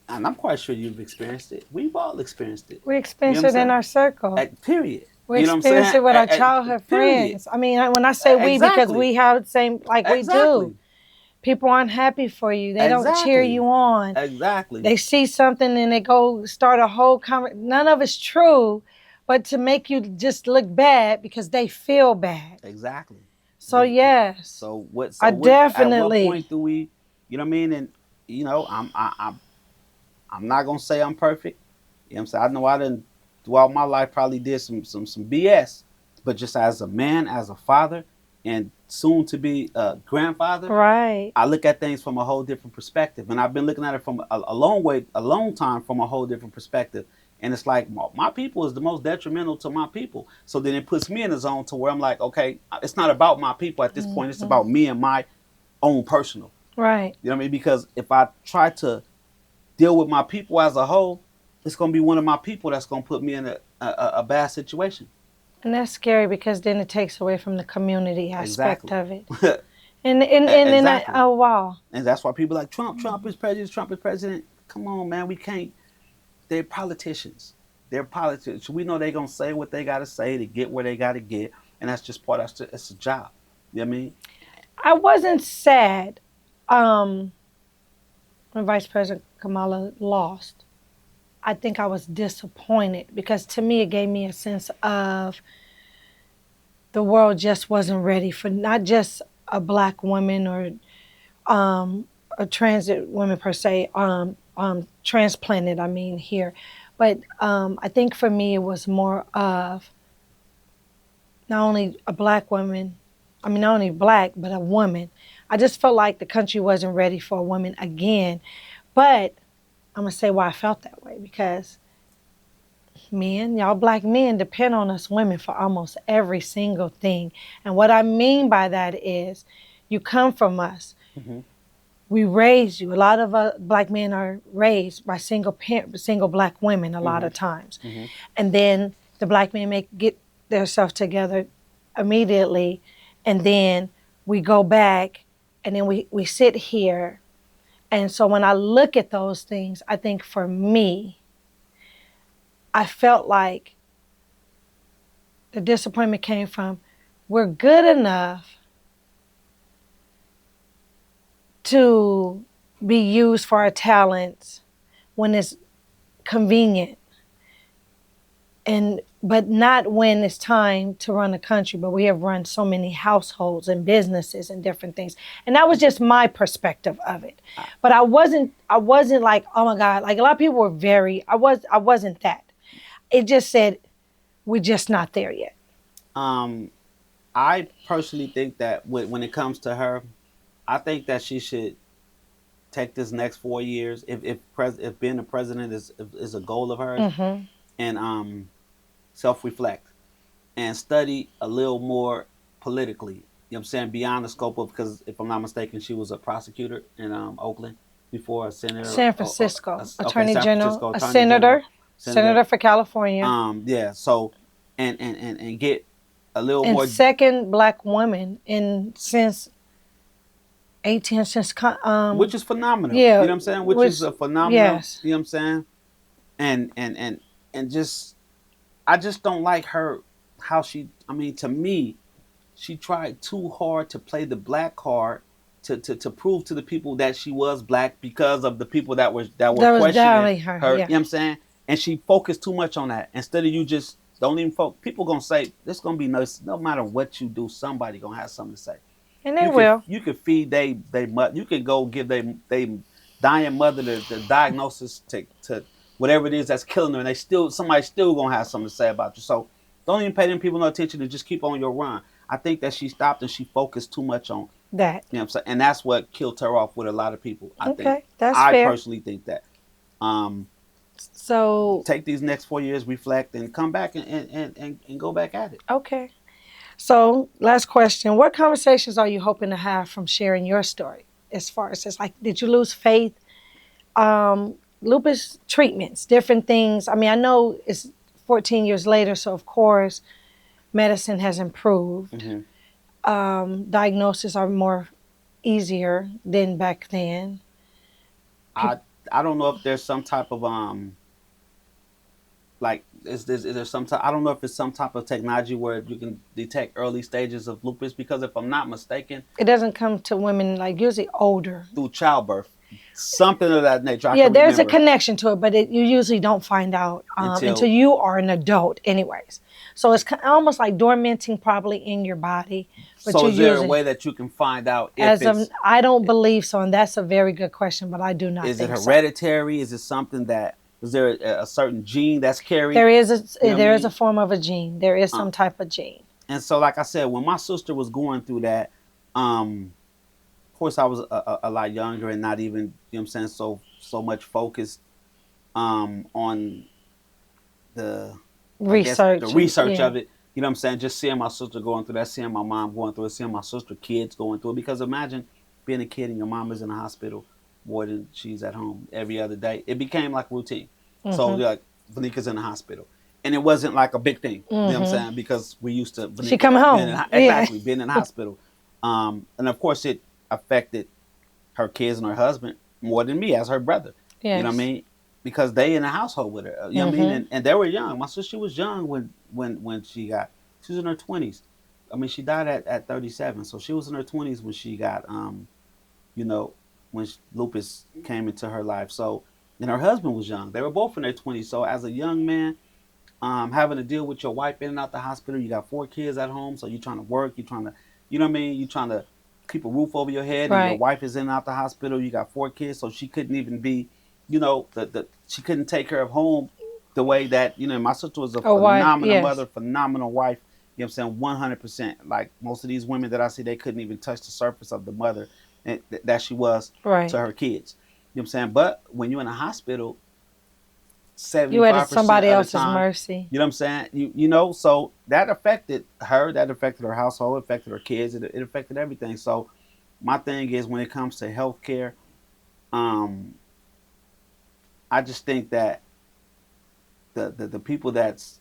And I'm quite sure you've experienced it. We've all experienced it. We experienced it in our circle. Period. We experienced it with our childhood friends. I mean, when I say we, because we have the same, we do. People aren't happy for you. They don't cheer you on. Exactly. They see something and they go start a whole conversation. None of it's true, but to make you just look bad because they feel bad. Exactly. So yes. So what? Definitely. At what point do we? You know what I mean? And I'm not gonna say I'm perfect. You know what I'm saying? I know I didn't throughout my life probably did some BS, but just as a man, as a father, and soon to be a grandfather, right? I look at things from a whole different perspective, and I've been looking at it from a long time from a whole different perspective. And it's like my people is the most detrimental to my people. So then it puts me in a zone to where I'm like, okay, it's not about my people at this point. It's about me and my own personal. Right. You know what I mean? Because if I try to deal with my people as a whole, it's going to be one of my people that's going to put me in a bad situation. And that's scary because then it takes away from the community aspect of it. Exactly. Oh, wow. And that's why people are like, Trump is president, Trump is president. Come on, man, we can't. They're politicians. We know they're going to say what they got to say to get where they got to get. And that's just it's a job. You know what I mean? I wasn't sad when Vice President Kamala lost. I think I was disappointed because to me it gave me a sense of the world just wasn't ready for not just a black woman or a transit woman per se, transplanted, I mean, here. But I think for me it was more of not only a black woman, I mean, not only black, but a woman. I just felt like the country wasn't ready for a woman again. But I'm going to say why I felt that way because men, y'all black men depend on us women for almost every single thing. And what I mean by that is you come from us. Mm-hmm. We raise you. A lot of black men are raised by single black women a lot of times. Mm-hmm. And then the black men get themselves together immediately. And then we go back and then we sit here. And so when I look at those things, I think for me, I felt like the disappointment came from we're good enough to be used for our talents when it's convenient, but not when it's time to run a country. But we have run so many households and businesses and different things, and that was just my perspective of it. But I wasn't like, oh my God, like a lot of people were I wasn't that. It just said we're just not there yet. I personally think that when it comes to her, I think that she should take this next 4 years, if being a president is a goal of hers, and self-reflect and study a little more politically. You know what I'm saying? Beyond the scope of, because if I'm not mistaken, she was a prosecutor in Oakland before, a senator. San Francisco, Attorney General, a senator for California. Yeah. So, and get a little and more. Second black woman since which is phenomenal. Yeah, you know what I'm saying? Which is a phenomenal. Yes. You know what I'm saying? And just, I just don't like her, how she, I mean, to me, she tried too hard to play the black card to prove to the people that she was black because of the people that were questioning her. Yeah. You know what I'm saying? And she focused too much on that. Instead of you just don't even focus. People gonna say this gonna be nice. No matter what you do, somebody gonna have something to say. And they will. You could feed they mother. You could go give they dying mother the diagnosis to whatever it is that's killing her, and somebody still gonna have something to say about you. So don't even pay them people no attention and just keep on your run. I think that she stopped and she focused too much on that. You know what I'm saying? And that's what killed her off with a lot of people. I personally think that. So take these next 4 years, reflect, and come back and go back at it. Okay. So last question: what conversations are you hoping to have from sharing your story? As far as it's like, did you lose faith? Lupus treatments, different things. I mean, I know it's 14 years later, so of course, medicine has improved. Mm-hmm. Diagnoses are more easier than back then. I don't know if there's some type of like is there some type, I don't know if it's some type of technology where you can detect early stages of lupus, because if I'm not mistaken, it doesn't come to women like usually older through childbirth, something of that nature. There's a connection to it, but you usually don't find out until you are an adult anyways. So it's almost like dormanting probably in your body. But so is there a way that you can find out if I don't believe so, and that's a very good question, but I do not think so. Is it hereditary? Is it something that, is there a certain gene that's carried? There is a form of a gene. There is some type of gene. And so, like I said, when my sister was going through that, of course I was a lot younger and not even, you know what I'm saying, so much focused on the research of it. You know what I'm saying? Just seeing my sister going through that, seeing my mom going through it, seeing my sister kids going through it. Because imagine being a kid and your mom is in the hospital more than she's at home every other day. It became like routine. Mm-hmm. So like, Vanika's in the hospital. And it wasn't like a big thing. Mm-hmm. You know what I'm saying? Because we used to... She come home. Being in the hospital. And of course it affected her kids and her husband more than me as her brother. Yes. You know what I mean? Because they in the household with her. You know what I mean? And they were young. My sister was young when she was in her 20s. I mean, she died at 37. So she was in her 20s when she got, when lupus came into her life. So and her husband was young. They were both in their 20s. So as a young man, having to deal with your wife in and out the hospital, you got 4 kids at home, so you're trying to work, you're trying to, you know what I mean? You're trying to keep a roof over your head, and your Right. wife is in and out the hospital. You got 4 kids, so she couldn't even be, she couldn't take care of home the way that, my sister was a A wife, phenomenal yes. mother, phenomenal wife. You know what I'm saying? 100%. Like most of these women that I see, they couldn't even touch the surface of the mother that she was to Right. her kids. You know what I'm saying? But when you're in a hospital, You at 75% somebody of the else's time, mercy. you know what I'm saying? So that affected her, that affected her household, affected her kids, it affected everything. So my thing is when it comes to healthcare, um, I just think that the people that's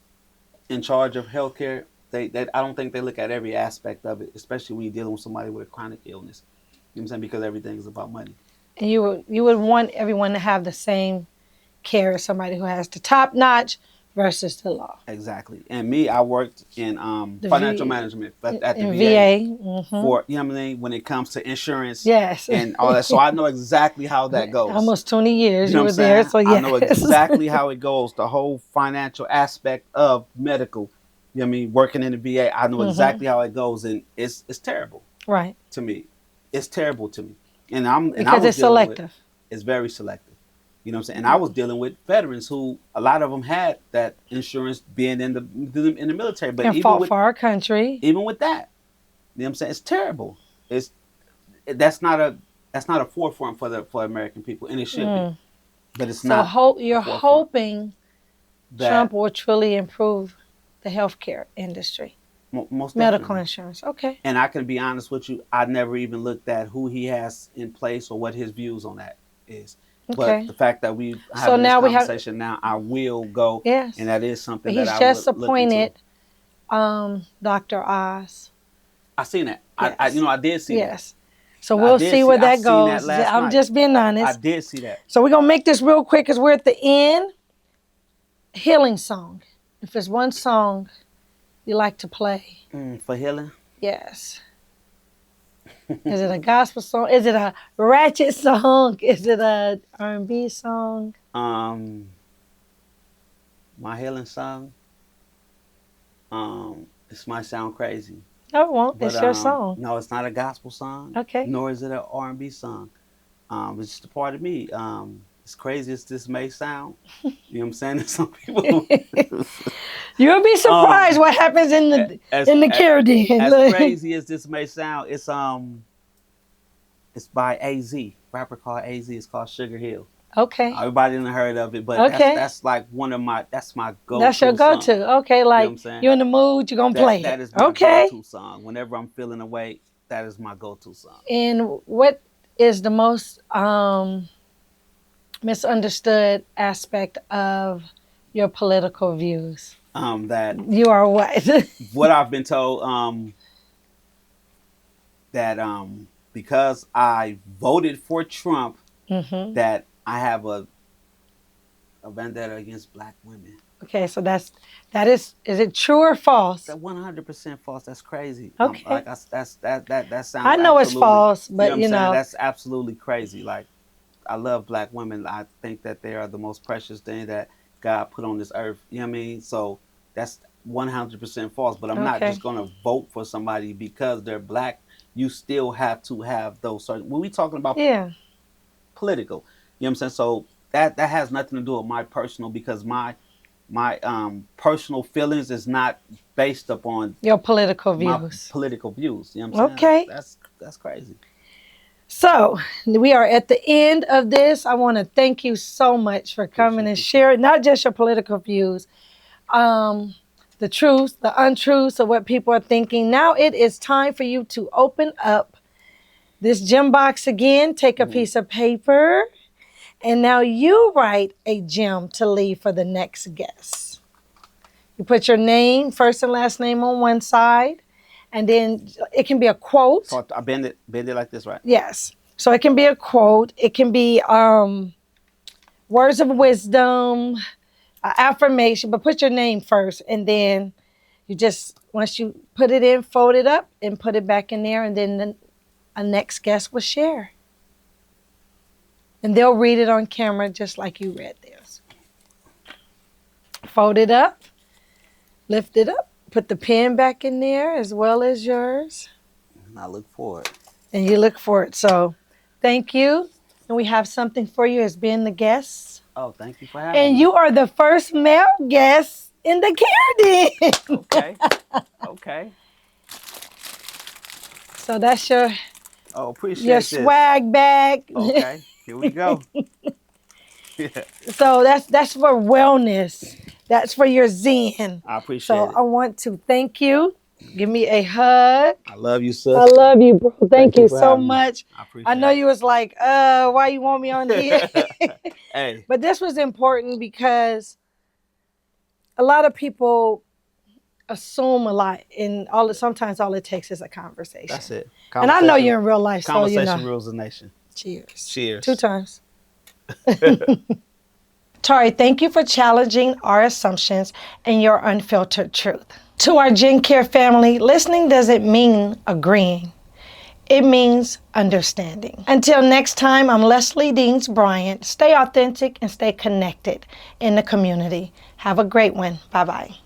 in charge of healthcare, they I don't think they look at every aspect of it, especially when you're dealing with somebody with a chronic illness. You know what I'm saying? Because everything is about money. And you would want everyone to have the same care as somebody who has the top notch versus the law. Exactly. And me, I worked in The financial V management at the in VA VA. Mm-hmm. for, you know what I mean, when it comes to insurance Yes. and all that. So I know exactly how that goes. Almost 20 years You know you what I'm were there, saying? so I know yes. exactly how it goes, the whole financial aspect of medical. You know what I mean? Working in the VA, I know Mm-hmm. exactly how it goes, and it's terrible Right. to me. It's terrible to me. And I Because was it's dealing with, selective. it's very selective. You know what I'm saying? And I was dealing with veterans who a lot of them had that insurance being in the military, but And fought for our country. even with that, you know what I'm saying? It's terrible. It's that's not a forefront for American people, and it should be, Mm. but it's So not a you're forefront. hoping Trump That will truly improve the healthcare industry, most medical definitely. insurance. Okay. And I can be honest with you, I never even looked at who he has in place or what his views on that is. But Okay. the fact that we So having this now we have, conversation now, I will go, and yes. that is But something that he's I just would look into. appointed Dr. Oz. I seen that. Yes. I did see that. Yes. So we'll see where I that seen that goes. last I'm night. just being I honest. did see that. So we're going to make this real quick because we're at the end. Healing song. If there's one song you like to play, For healing. yes. Is it a gospel song? Is it a ratchet song? Is it a R&B song? My healing song. This might sound crazy, No, it won't. but It's your song. no, it's not a gospel song, Okay. nor is it an R&B song. It's just a part of me. As crazy as this may sound, you know what I'm saying? To some people, You'll be surprised um, what happens in the as in the Caribbean. as crazy as this may sound, it's by AZ, rapper called AZ. It's called Sugar Hill. Okay. Everybody didn't heard of it, but Okay. that's like that's my That's your go-to song. go-to. Okay, You know what like I'm saying? you in the mood, you're gonna play That it. is my Okay. go-to song. Whenever I'm feeling away, that is my go-to song. And what is the most misunderstood aspect of your political views? That You are what? what I've been told, that because I voted for Trump, hmm that I have a vendetta against black women. Okay, so that is it true or false? That's 100% false. That's crazy. Okay. Like that sounds. I know it's absolutely, false, you know but what I'm you saying? know, That's absolutely crazy. Like I love black women. I think that they are the most precious thing that God put on this earth. You know what I mean? So that's 100% false. But I'm not okay. just gonna vote for somebody because they're black. You still have to have those certain. When we talking about Yeah. political, you know what I'm saying? So that has nothing to do with my personal, because my personal feelings is not based upon Your political my views. political views. You know what I'm saying? Okay. That's crazy. So we are at the end of this. I want to thank you so much for coming Appreciate and you. sharing not just your political views, the truths, the untruths of what people are thinking. Now it is time for you to open up this gem box again, take a piece of paper, and now you write a gem to leave for the next guest. You put your name, first and last name on one side, and then it can be a quote. So I bend it like this, right? Yes. So it can be a quote. It can be words of wisdom, affirmation, but put your name first. And then you just, once you put it in, fold it up and put it back in there. And then a next guest will share. And they'll read it on camera just like you read theirs. Fold it up. Lift it up. Put the pen back in there as well as yours. I look for it. And you look for it. So thank you. And we have something for you as being the guest. Oh, thank you for having me. And you are the first male guest in the Care Den. Okay. Okay. So that's your Appreciate your this. swag bag. Okay. Here we go. Yeah. So that's for wellness. That's for your zen. I appreciate So it. I want to thank you. Give me a hug. I love you, sis. I love you, bro. Thank you for so having me. much. I appreciate I know you was like, why you want me on here? Hey. But this was important because a lot of people assume a lot, and sometimes all it takes is a conversation. That's it. And I know you're in real life, so you Conversation know. rules the nation. Cheers. Cheers. 2 times. Tarrie, thank you for challenging our assumptions and your unfiltered truth. To our GenCare family, listening doesn't mean agreeing. It means understanding. Until next time, I'm Leslie Deans Bryant. Stay authentic and stay connected in the community. Have a great one. Bye-bye.